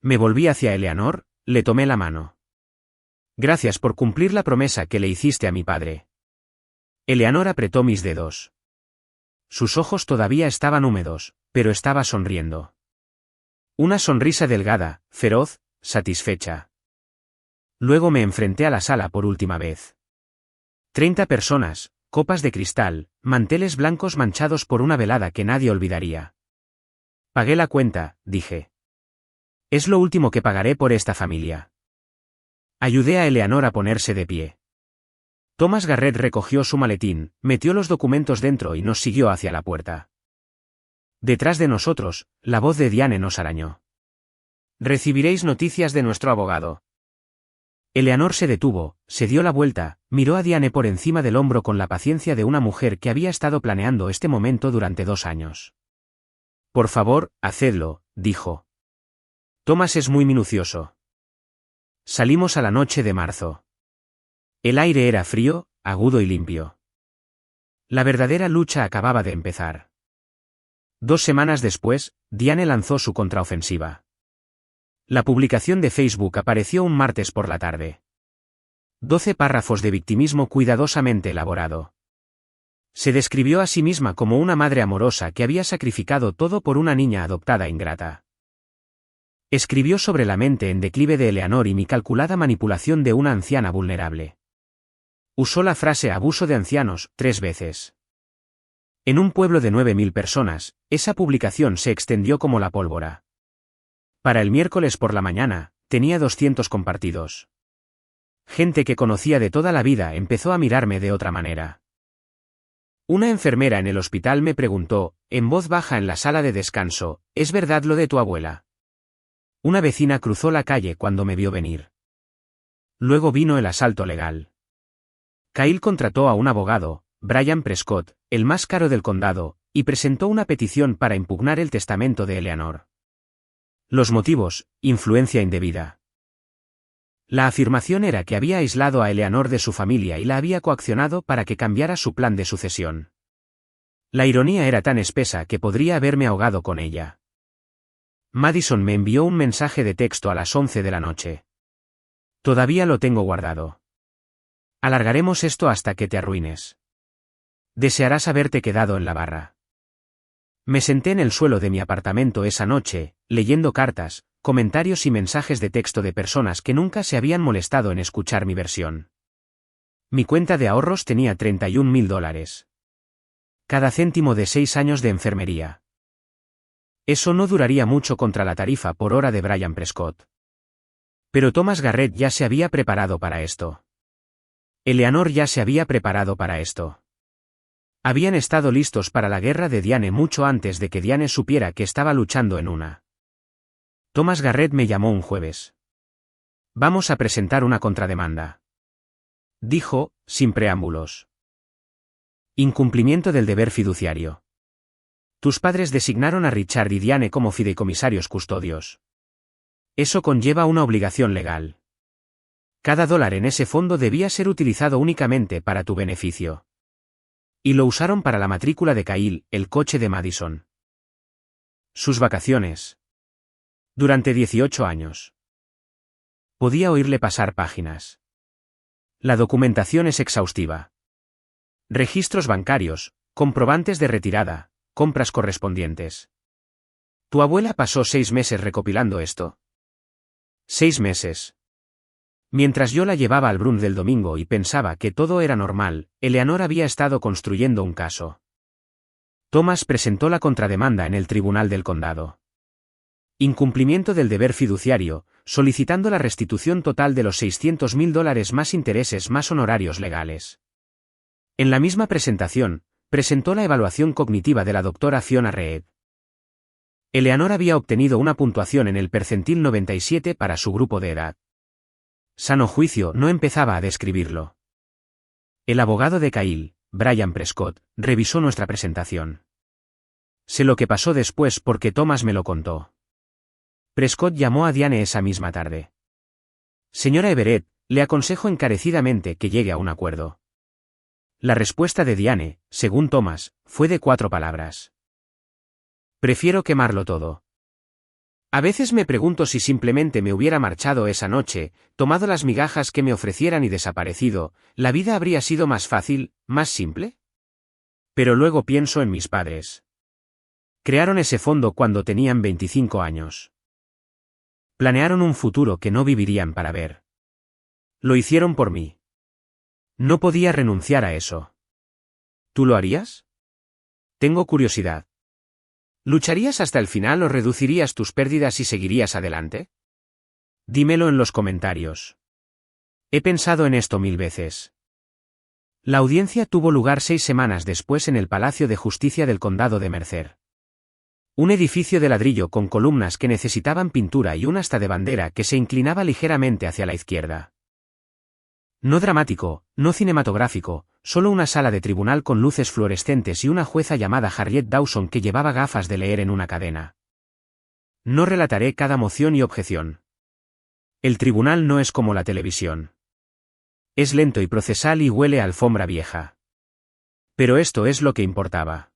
Me volví hacia Eleanor, le tomé la mano. Gracias por cumplir la promesa que le hiciste a mi padre. Eleanor apretó mis dedos. Sus ojos todavía estaban húmedos, pero estaba sonriendo. Una sonrisa delgada, feroz, satisfecha. Luego me enfrenté a la sala por última vez. 30 personas, copas de cristal, manteles blancos manchados por una velada que nadie olvidaría. Pagué la cuenta, dije. Es lo último que pagaré por esta familia. Ayudé a Eleanor a ponerse de pie. Thomas Garrett recogió su maletín, metió los documentos dentro y nos siguió hacia la puerta. Detrás de nosotros, la voz de Diane nos arañó. Recibiréis noticias de nuestro abogado. Eleanor se detuvo, se dio la vuelta, miró a Diane por encima del hombro con la paciencia de una mujer que había estado planeando este momento durante 2 años. Por favor, hacedlo, dijo. Thomas es muy minucioso. Salimos a la noche de marzo. El aire era frío, agudo y limpio. La verdadera lucha acababa de empezar. 2 semanas después, Diane lanzó su contraofensiva. La publicación de Facebook apareció un martes por la tarde. 12 párrafos de victimismo cuidadosamente elaborado. Se describió a sí misma como una madre amorosa que había sacrificado todo por una niña adoptada ingrata. Escribió sobre la mente en declive de Eleanor y mi calculada manipulación de una anciana vulnerable. Usó la frase abuso de ancianos 3 veces. En un pueblo de 9.000 personas, esa publicación se extendió como la pólvora. Para el miércoles por la mañana, tenía 200 compartidos. Gente que conocía de toda la vida empezó a mirarme de otra manera. Una enfermera en el hospital me preguntó, en voz baja en la sala de descanso, ¿es verdad lo de tu abuela? Una vecina cruzó la calle cuando me vio venir. Luego vino el asalto legal. Kyle contrató a un abogado, Brian Prescott, el más caro del condado, y presentó una petición para impugnar el testamento de Eleanor. Los motivos: influencia indebida. La afirmación era que había aislado a Eleanor de su familia y la había coaccionado para que cambiara su plan de sucesión. La ironía era tan espesa que podría haberme ahogado con ella. Madison me envió un mensaje de texto a las 11 de la noche. Todavía lo tengo guardado. Alargaremos esto hasta que te arruines. Desearás haberte quedado en la barra. Me senté en el suelo de mi apartamento esa noche, leyendo cartas, comentarios y mensajes de texto de personas que nunca se habían molestado en escuchar mi versión. Mi cuenta de ahorros tenía $31.000. Cada céntimo de 6 años de enfermería. Eso no duraría mucho contra la tarifa por hora de Brian Prescott. Pero Thomas Garrett ya se había preparado para esto. Eleanor ya se había preparado para esto. Habían estado listos para la guerra de Diane mucho antes de que Diane supiera que estaba luchando en una. Thomas Garrett me llamó un jueves. Vamos a presentar una contrademanda. Dijo, sin preámbulos. Incumplimiento del deber fiduciario. Tus padres designaron a Richard y Diane como fideicomisarios custodios. Eso conlleva una obligación legal. Cada dólar en ese fondo debía ser utilizado únicamente para tu beneficio. Y lo usaron para la matrícula de Kyle, el coche de Madison. Sus vacaciones. Durante 18 años. Podía oírle pasar páginas. La documentación es exhaustiva. Registros bancarios, comprobantes de retirada, compras correspondientes. ¿Tu abuela pasó 6 meses recopilando esto? 6 meses. Mientras yo la llevaba al brunch del domingo y pensaba que todo era normal, Eleanor había estado construyendo un caso. Thomas presentó la contrademanda en el tribunal del condado. Incumplimiento del deber fiduciario, solicitando la restitución total de los $600.000 más intereses más honorarios legales. En la misma presentación, presentó la evaluación cognitiva de la doctora Fiona Reed. Eleanor había obtenido una puntuación en el percentil 97 para su grupo de edad. Sano juicio no empezaba a describirlo. El abogado de Kyle, Brian Prescott, revisó nuestra presentación. Sé lo que pasó después porque Thomas me lo contó. Prescott llamó a Diane esa misma tarde. Señora Everett, le aconsejo encarecidamente que llegue a un acuerdo. La respuesta de Diane, según Thomas, fue de 4 palabras. Prefiero quemarlo todo. A veces me pregunto si simplemente me hubiera marchado esa noche, tomado las migajas que me ofrecieran y desaparecido, ¿la vida habría sido más fácil, más simple? Pero luego pienso en mis padres. Crearon ese fondo cuando tenían 25 años. Planearon un futuro que no vivirían para ver. Lo hicieron por mí. No podía renunciar a eso. ¿Tú lo harías? Tengo curiosidad. ¿Lucharías hasta el final o reducirías tus pérdidas y seguirías adelante? Dímelo en los comentarios. He pensado en esto 1000 veces. La audiencia tuvo lugar 6 semanas después en el Palacio de Justicia del Condado de Mercer. Un edificio de ladrillo con columnas que necesitaban pintura y un asta de bandera que se inclinaba ligeramente hacia la izquierda. No dramático, no cinematográfico, solo una sala de tribunal con luces fluorescentes y una jueza llamada Harriet Dawson que llevaba gafas de leer en una cadena. No relataré cada moción y objeción. El tribunal no es como la televisión. Es lento y procesal y huele a alfombra vieja. Pero esto es lo que importaba.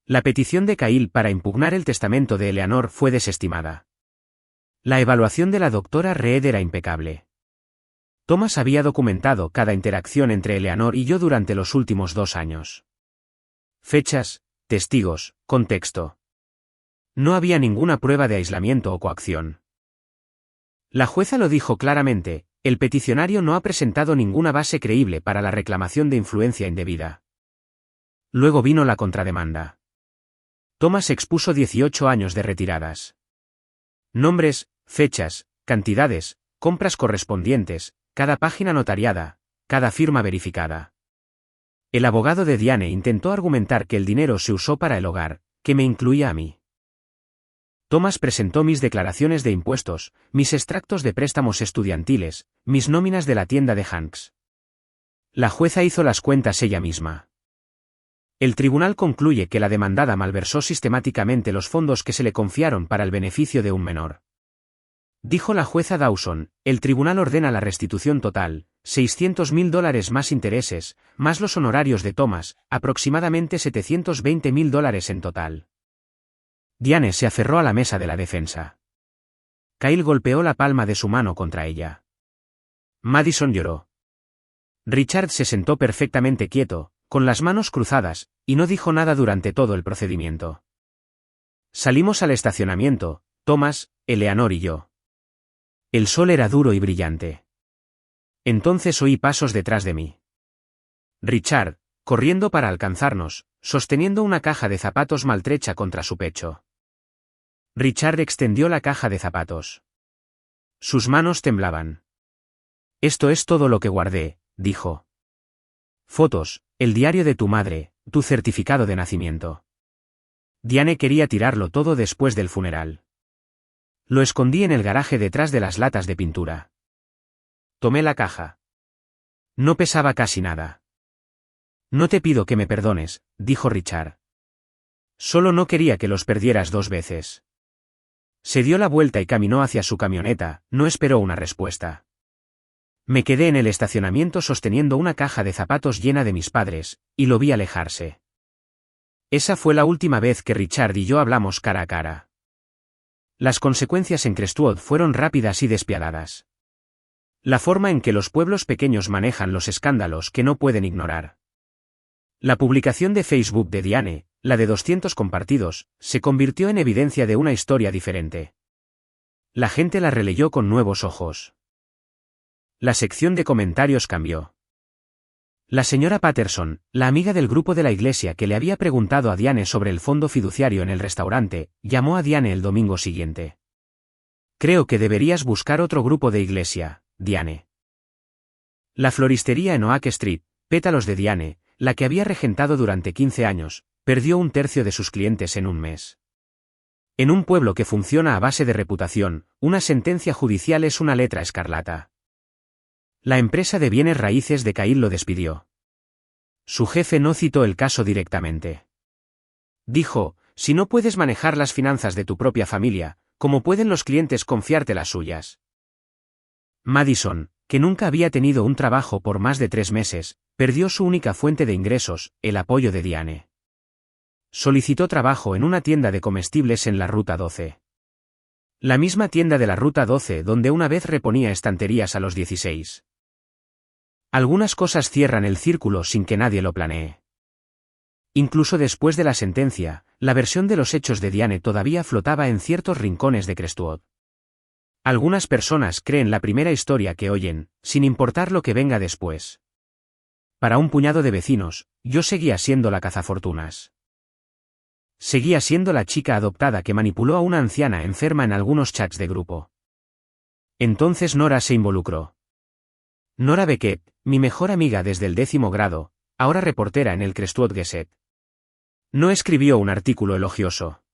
La petición de Cahill para impugnar el testamento de Eleanor fue desestimada. La evaluación de la doctora Reed era impecable. Thomas había documentado cada interacción entre Eleanor y yo durante los últimos 2 años. Fechas, testigos, contexto. No había ninguna prueba de aislamiento o coacción. La jueza lo dijo claramente, el peticionario no ha presentado ninguna base creíble para la reclamación de influencia indebida. Luego vino la contrademanda. Thomas expuso 18 años de retiradas. Nombres, fechas, cantidades, compras correspondientes, cada página notariada, cada firma verificada. El abogado de Diane intentó argumentar que el dinero se usó para el hogar, que me incluía a mí. Thomas presentó mis declaraciones de impuestos, mis extractos de préstamos estudiantiles, mis nóminas de la tienda de Hanks. La jueza hizo las cuentas ella misma. El tribunal concluye que la demandada malversó sistemáticamente los fondos que se le confiaron para el beneficio de un menor. Dijo la jueza Dawson, el tribunal ordena la restitución total, $600.000 más intereses, más los honorarios de Thomas, aproximadamente $720.000 en total. Diane se aferró a la mesa de la defensa. Cahill golpeó la palma de su mano contra ella. Madison lloró. Richard se sentó perfectamente quieto, con las manos cruzadas, y no dijo nada durante todo el procedimiento. Salimos al estacionamiento, Thomas, Eleanor y yo. El sol era duro y brillante. Entonces oí pasos detrás de mí. Richard, corriendo para alcanzarnos, sosteniendo una caja de zapatos maltrecha contra su pecho. Richard extendió la caja de zapatos. Sus manos temblaban. Esto es todo lo que guardé, dijo. Fotos, el diario de tu madre, tu certificado de nacimiento. Diane quería tirarlo todo después del funeral. Lo escondí en el garaje detrás de las latas de pintura. Tomé la caja. No pesaba casi nada. No te pido que me perdones, dijo Richard. Solo no quería que los perdieras 2 veces. Se dio la vuelta y caminó hacia su camioneta, no esperó una respuesta. Me quedé en el estacionamiento sosteniendo una caja de zapatos llena de mis padres, y lo vi alejarse. Esa fue la última vez que Richard y yo hablamos cara a cara. Las consecuencias en Crestwood fueron rápidas y despiadadas. La forma en que los pueblos pequeños manejan los escándalos que no pueden ignorar. La publicación de Facebook de Diane, la de 200 compartidos, se convirtió en evidencia de una historia diferente. La gente la releyó con nuevos ojos. La sección de comentarios cambió. La señora Patterson, la amiga del grupo de la iglesia que le había preguntado a Diane sobre el fondo fiduciario en el restaurante, llamó a Diane el domingo siguiente. Creo que deberías buscar otro grupo de iglesia, Diane. La floristería en Oak Street, Pétalos de Diane, la que había regentado durante 15 años, perdió 1/3 de sus clientes en un mes. En un pueblo que funciona a base de reputación, una sentencia judicial es una letra escarlata. La empresa de bienes raíces de Cahill lo despidió. Su jefe no citó el caso directamente. Dijo, si no puedes manejar las finanzas de tu propia familia, ¿cómo pueden los clientes confiarte las suyas? Madison, que nunca había tenido un trabajo por más de 3 meses, Perdió su única fuente de ingresos, el apoyo de Diane. Solicitó trabajo en una tienda de comestibles en la Ruta 12. La misma tienda de la Ruta 12 donde una vez reponía estanterías a los 16. Algunas cosas cierran el círculo sin que nadie lo planee. Incluso después de la sentencia, la versión de los hechos de Diane todavía flotaba en ciertos rincones de Crestwood. Algunas personas creen la primera historia que oyen, sin importar lo que venga después. Para un puñado de vecinos, yo seguía siendo la cazafortunas. Seguía siendo la chica adoptada que manipuló a una anciana enferma en algunos chats de grupo. Entonces Nora se involucró. Nora Beckett, mi mejor amiga desde el 10º grado, ahora reportera en el Crestwood Gazette. No escribió un artículo elogioso.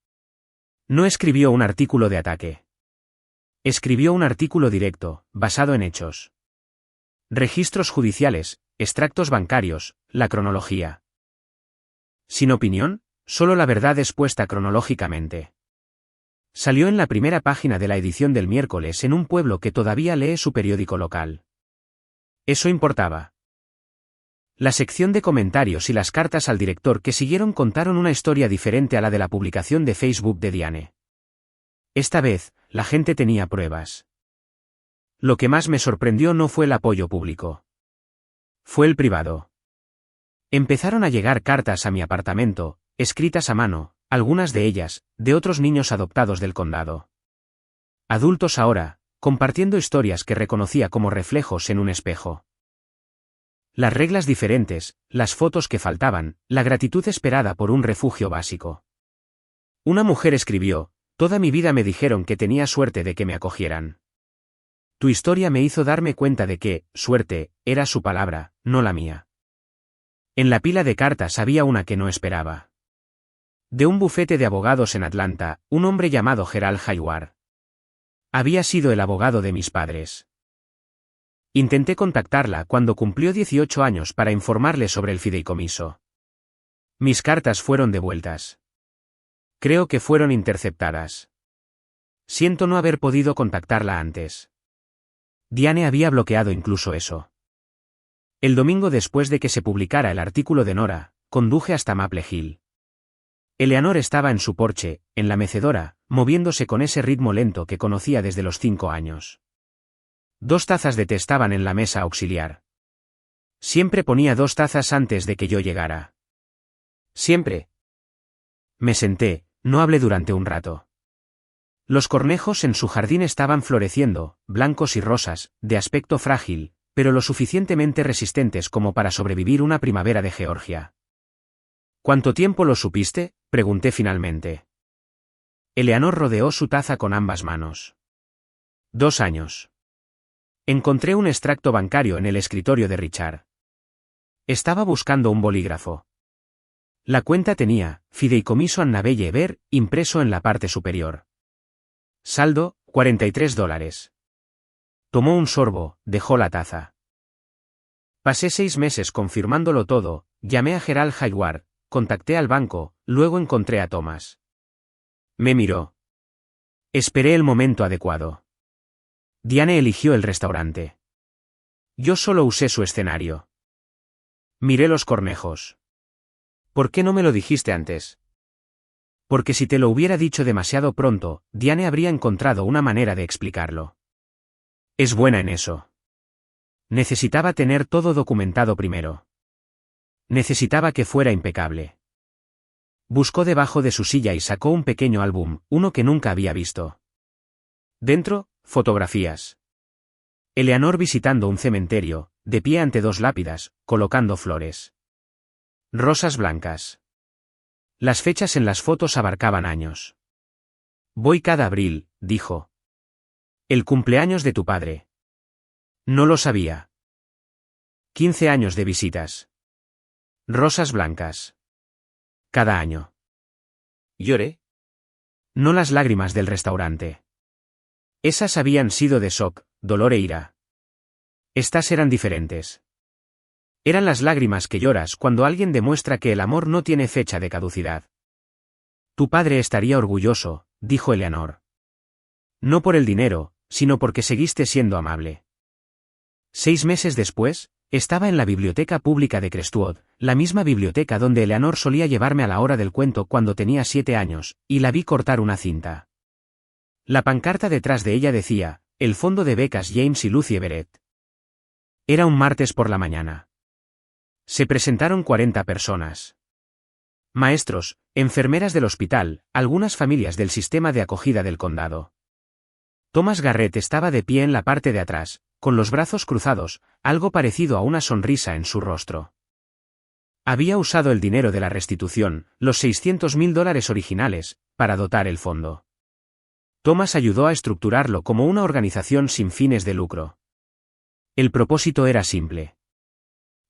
No escribió un artículo de ataque. Escribió un artículo directo, basado en hechos. Registros judiciales, extractos bancarios, la cronología. Sin opinión, solo la verdad expuesta cronológicamente. Salió en la primera página de la edición del miércoles en un pueblo que todavía lee su periódico local. Eso importaba. La sección de comentarios y las cartas al director que siguieron contaron una historia diferente a la de la publicación de Facebook de Diane. Esta vez, la gente tenía pruebas. Lo que más me sorprendió no fue el apoyo público. Fue el privado. Empezaron a llegar cartas a mi apartamento, escritas a mano, algunas de ellas, de otros niños adoptados del condado. Adultos ahora, compartiendo historias que reconocía como reflejos en un espejo. Las reglas diferentes, las fotos que faltaban, la gratitud esperada por un refugio básico. Una mujer escribió: toda mi vida me dijeron que tenía suerte de que me acogieran. Tu historia me hizo darme cuenta de que, suerte, era su palabra, no la mía. En la pila de cartas había una que no esperaba. De un bufete de abogados en Atlanta, un hombre llamado Gerald Hayward. Había sido el abogado de mis padres. Intenté contactarla cuando cumplió 18 años para informarle sobre el fideicomiso. Mis cartas fueron devueltas. Creo que fueron interceptadas. Siento no haber podido contactarla antes. Diane había bloqueado incluso eso. El domingo después de que se publicara el artículo de Nora, conduje hasta Maple Hill. Eleanor estaba en su porche, en la mecedora, moviéndose con ese ritmo lento que conocía desde los 5 años. 2 tazas de té estaban en la mesa auxiliar. Siempre ponía 2 tazas antes de que yo llegara. Siempre. Me senté, no hablé durante un rato. Los cornejos en su jardín estaban floreciendo, blancos y rosas, de aspecto frágil, pero lo suficientemente resistentes como para sobrevivir una primavera de Georgia. ¿Cuánto tiempo lo supiste?, pregunté finalmente. Eleanor rodeó su taza con ambas manos. 2 años. Encontré un extracto bancario en el escritorio de Richard. Estaba buscando un bolígrafo. La cuenta tenía, fideicomiso Annabelle Ver, impreso en la parte superior. Saldo, $43. Tomó un sorbo, dejó la taza. Pasé 6 meses confirmándolo todo, llamé a Gerald Hayward, contacté al banco, luego encontré a Thomas. Me miró. Esperé el momento adecuado. Diane eligió el restaurante. Yo solo usé su escenario. Miré los cornejos. ¿Por qué no me lo dijiste antes? Porque si te lo hubiera dicho demasiado pronto, Diane habría encontrado una manera de explicarlo. Es buena en eso. Necesitaba tener todo documentado primero. Necesitaba que fuera impecable. Buscó debajo de su silla y sacó un pequeño álbum, uno que nunca había visto. Dentro, fotografías. Eleanor visitando un cementerio, de pie ante 2 lápidas, colocando flores. Rosas blancas. Las fechas en las fotos abarcaban años. Voy cada abril, dijo. El cumpleaños de tu padre. No lo sabía. 15 años de visitas. Rosas blancas. Cada año. ¿Lloré? No las lágrimas del restaurante. Esas habían sido de shock, dolor e ira. Estas eran diferentes. Eran las lágrimas que lloras cuando alguien demuestra que el amor no tiene fecha de caducidad. Tu padre estaría orgulloso, dijo Eleanor. No por el dinero, sino porque seguiste siendo amable. 6 meses después, Estaba en la biblioteca pública de Crestwood, la misma biblioteca donde Eleanor solía llevarme a la hora del cuento cuando tenía 7 años, y la vi cortar una cinta. La pancarta detrás de ella decía, el fondo de becas James y Lucy Everett. Era un martes por la mañana. Se presentaron 40 personas. Maestros, enfermeras del hospital, algunas familias del sistema de acogida del condado. Thomas Garrett estaba de pie en la parte de atrás, con los brazos cruzados, algo parecido a una sonrisa en su rostro. Había usado el dinero de la restitución, los $600,000 originales, para dotar el fondo. Thomas ayudó a estructurarlo como una organización sin fines de lucro. El propósito era simple.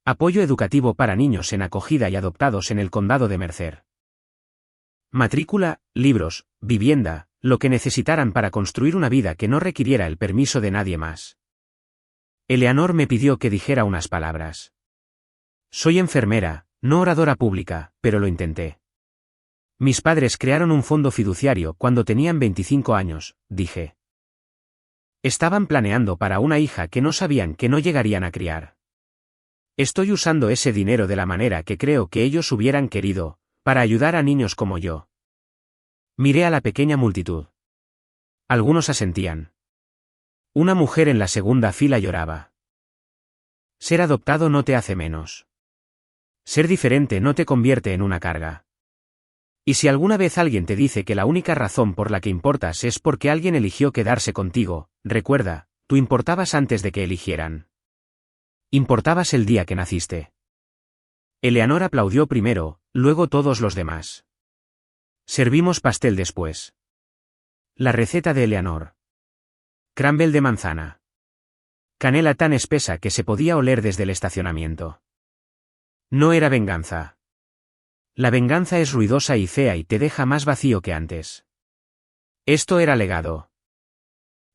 Apoyo educativo para niños en acogida y adoptados en el condado de Mercer. Matrícula, libros, vivienda, lo que necesitaran para construir una vida que no requiriera el permiso de nadie más. Eleanor me pidió que dijera unas palabras. Soy enfermera, no oradora pública, pero lo intenté. Mis padres crearon un fondo fiduciario cuando tenían 25 años, dije. Estaban planeando para una hija que no sabían que no llegarían a criar. Estoy usando ese dinero de la manera que creo que ellos hubieran querido, para ayudar a niños como yo. Miré a la pequeña multitud. Algunos asentían. Una mujer en la segunda fila lloraba. Ser adoptado no te hace menos. Ser diferente no te convierte en una carga. Y si alguna vez alguien te dice que la única razón por la que importas es porque alguien eligió quedarse contigo, recuerda, tú importabas antes de que eligieran. Importabas el día que naciste. Eleanor aplaudió primero, luego todos los demás. Servimos pastel después. La receta de Eleanor. Crumble de manzana. Canela tan espesa que se podía oler desde el estacionamiento. No era venganza. La venganza es ruidosa y fea y te deja más vacío que antes. Esto era legado.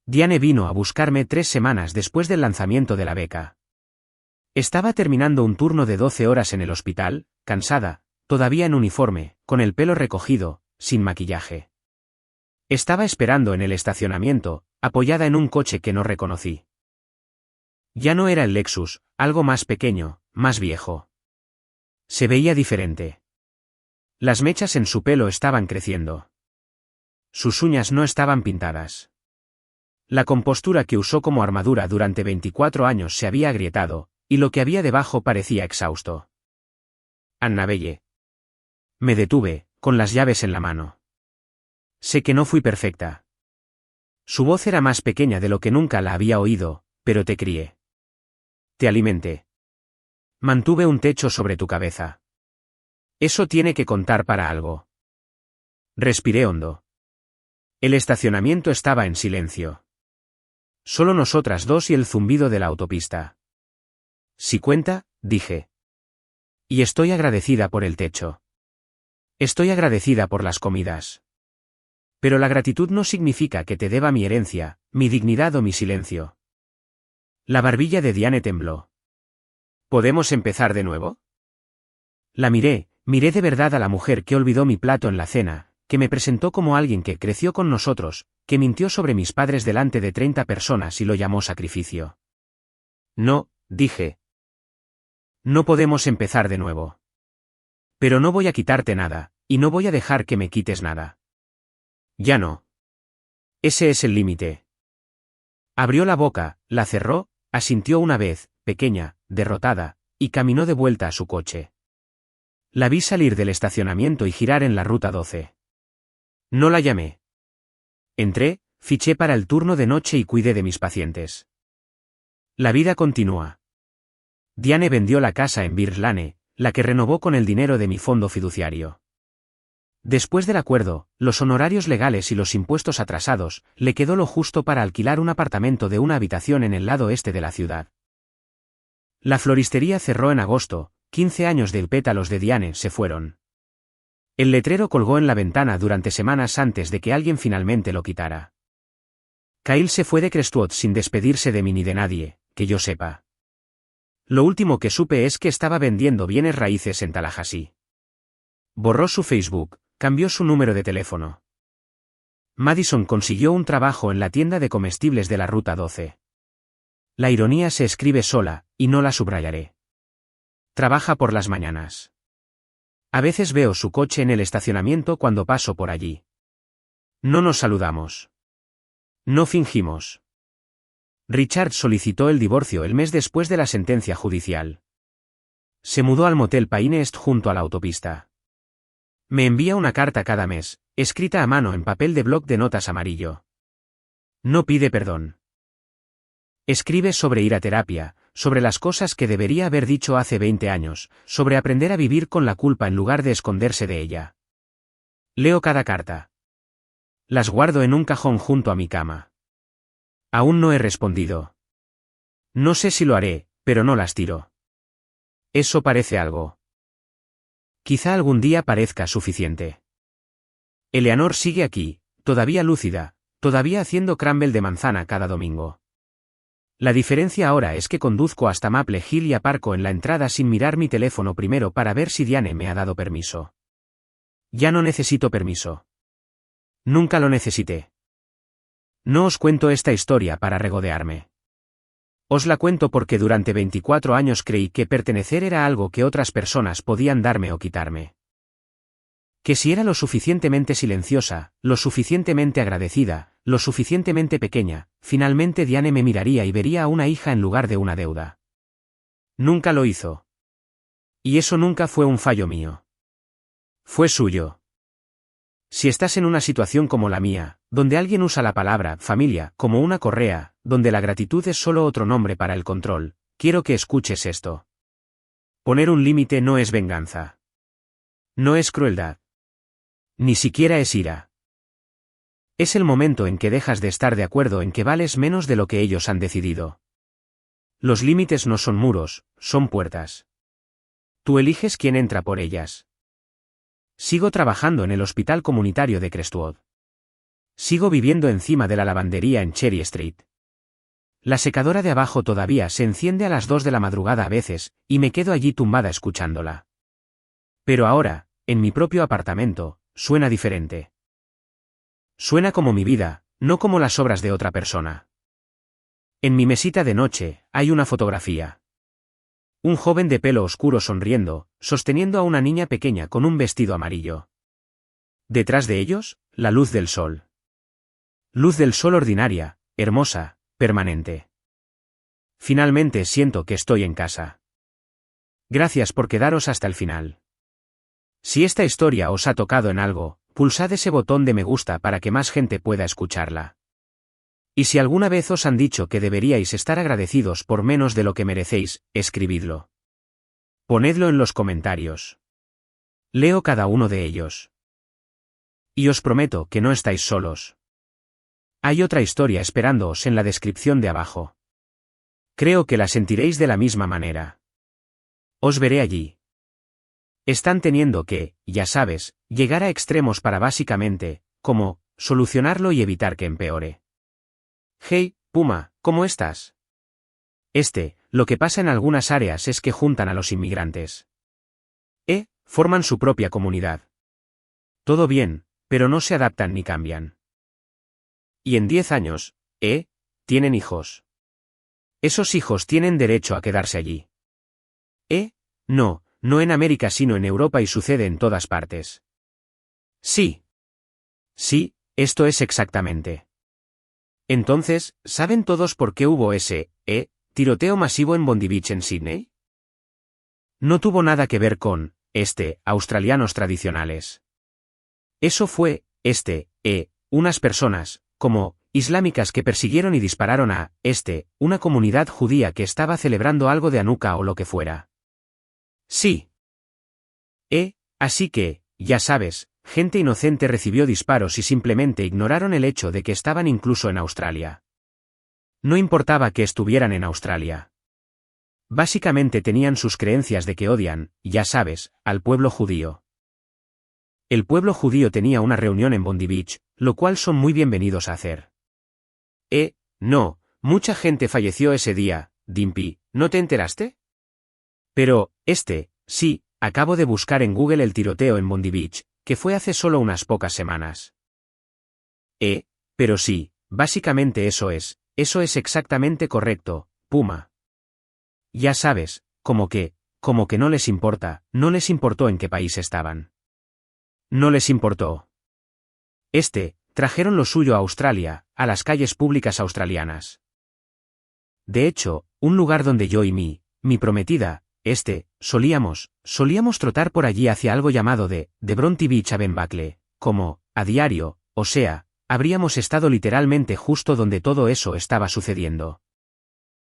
Diane vino a buscarme 3 semanas después del lanzamiento de la beca. Estaba terminando un turno de 12 horas en el hospital, cansada, todavía en uniforme, con el pelo recogido, sin maquillaje. Estaba esperando en el estacionamiento, apoyada en un coche que no reconocí. Ya no era el Lexus, algo más pequeño, más viejo. Se veía diferente. Las mechas en su pelo estaban creciendo. Sus uñas no estaban pintadas. La compostura que usó como armadura durante 24 años se había agrietado, y lo que había debajo parecía exhausto. Annabelle. Me detuve, con las llaves en la mano. Sé que no fui perfecta. Su voz era más pequeña de lo que nunca la había oído, pero te crié. Te alimenté. Mantuve un techo sobre tu cabeza. Eso tiene que contar para algo. Respiré hondo. El estacionamiento estaba en silencio. Solo nosotras dos y el zumbido de la autopista. Si cuenta, dije. Y estoy agradecida por el techo. Estoy agradecida por las comidas. Pero la gratitud no significa que te deba mi herencia, mi dignidad o mi silencio. La barbilla de Diane tembló. ¿Podemos empezar de nuevo? La miré de verdad a la mujer que olvidó mi plato en la cena, que me presentó como alguien que creció con nosotros, que mintió sobre mis padres delante de 30 personas y lo llamó sacrificio. No, dije. No podemos empezar de nuevo. Pero no voy a quitarte nada, y no voy a dejar que me quites nada. Ya no. Ese es el límite. Abrió la boca, la cerró, asintió una vez, pequeña, derrotada, y caminó de vuelta a su coche. La vi salir del estacionamiento y girar en la ruta 12. No la llamé. Entré, fiché para el turno de noche y cuidé de mis pacientes. La vida continúa. Diane vendió la casa en Birch Lane, la que renovó con el dinero de mi fondo fiduciario. Después del acuerdo, los honorarios legales y los impuestos atrasados, le quedó lo justo para alquilar un apartamento de una habitación en el lado este de la ciudad. La floristería cerró en agosto, 15 años de pétalos de Diane se fueron. El letrero colgó en la ventana durante semanas antes de que alguien finalmente lo quitara. Kyle se fue de Crestwood sin despedirse de mí ni de nadie, que yo sepa. Lo último que supe es que estaba vendiendo bienes raíces en Tallahassee. Borró su Facebook, cambió su número de teléfono. Madison consiguió un trabajo en la tienda de comestibles de la Ruta 12. La ironía se escribe sola, y no la subrayaré. Trabaja por las mañanas. A veces veo su coche en el estacionamiento cuando paso por allí. No nos saludamos. No fingimos. Richard solicitó el divorcio el mes después de la sentencia judicial. Se mudó al motel Pine Est junto a la autopista. Me envía una carta cada mes, escrita a mano en papel de bloc de notas amarillo. No pide perdón. Escribe sobre ir a terapia, sobre las cosas que debería haber dicho hace 20 años, sobre aprender a vivir con la culpa en lugar de esconderse de ella. Leo cada carta. Las guardo en un cajón junto a mi cama. Aún no he respondido. No sé si lo haré, pero no las tiro. Eso parece algo. Quizá algún día parezca suficiente. Eleanor sigue aquí, todavía lúcida, todavía haciendo crumble de manzana cada domingo. La diferencia ahora es que conduzco hasta Maple Hill y aparco en la entrada sin mirar mi teléfono primero para ver si Diane me ha dado permiso. Ya no necesito permiso. Nunca lo necesité. No os cuento esta historia para regodearme. Os la cuento porque durante 24 años creí que pertenecer era algo que otras personas podían darme o quitarme. Que si era lo suficientemente silenciosa, lo suficientemente agradecida, lo suficientemente pequeña, finalmente Diane me miraría y vería a una hija en lugar de una deuda. Nunca lo hizo. Y eso nunca fue un fallo mío. Fue suyo. Si estás en una situación como la mía, donde alguien usa la palabra familia como una correa, donde la gratitud es solo otro nombre para el control, quiero que escuches esto. Poner un límite no es venganza. No es crueldad. Ni siquiera es ira. Es el momento en que dejas de estar de acuerdo en que vales menos de lo que ellos han decidido. Los límites no son muros, son puertas. Tú eliges quién entra por ellas. Sigo trabajando en el hospital comunitario de Crestwood. Sigo viviendo encima de la lavandería en Cherry Street. La secadora de abajo todavía se enciende a las 2 de la madrugada a veces, y me quedo allí tumbada escuchándola. Pero ahora, en mi propio apartamento, suena diferente. Suena como mi vida, no como las obras de otra persona. En mi mesita de noche, hay una fotografía. Un joven de pelo oscuro sonriendo, sosteniendo a una niña pequeña con un vestido amarillo. Detrás de ellos, la luz del sol. Luz del sol ordinaria, hermosa, permanente. Finalmente siento que estoy en casa. Gracias por quedaros hasta el final. Si esta historia os ha tocado en algo, pulsad ese botón de me gusta para que más gente pueda escucharla. Y si alguna vez os han dicho que deberíais estar agradecidos por menos de lo que merecéis, escribidlo. Ponedlo en los comentarios. Leo cada uno de ellos. Y os prometo que no estáis solos. Hay otra historia esperándoos en la descripción de abajo. Creo que la sentiréis de la misma manera. Os veré allí. Están teniendo que, ya sabes, llegar a extremos para básicamente, como, solucionarlo y evitar que empeore. Hey, Puma, ¿cómo estás? Lo que pasa en algunas áreas es que juntan a los inmigrantes. Forman su propia comunidad. Todo bien, pero no se adaptan ni cambian. Y en 10 años, tienen hijos. Esos hijos tienen derecho a quedarse allí. No, no en América sino en Europa y sucede en todas partes. Sí. Sí, esto es exactamente. Entonces, ¿saben todos por qué hubo ese, tiroteo masivo en Bondi Beach en Sydney? No tuvo nada que ver con, australianos tradicionales. Eso fue, unas personas, como, islámicas que persiguieron y dispararon a, una comunidad judía que estaba celebrando algo de Hanukkah o lo que fuera. Sí. Así que, ya sabes, gente inocente recibió disparos y simplemente ignoraron el hecho de que estaban incluso en Australia. No importaba que estuvieran en Australia. Básicamente tenían sus creencias de que odian, ya sabes, al pueblo judío. El pueblo judío tenía una reunión en Bondi Beach, lo cual son muy bienvenidos a hacer. No, mucha gente falleció ese día, Dimpy, ¿no te enteraste? Pero, sí, acabo de buscar en Google el tiroteo en Bondi Beach, que fue hace solo unas pocas semanas. Pero sí, básicamente eso es exactamente correcto, Puma. Ya sabes, como que no les importa, no les importó en qué país estaban. No les importó. Trajeron lo suyo a Australia, a las calles públicas australianas. De hecho, un lugar donde yo y mi prometida, solíamos trotar por allí hacia algo llamado de Bronte Beach a Benbacle, como, a diario, o sea, habríamos estado literalmente justo donde todo eso estaba sucediendo.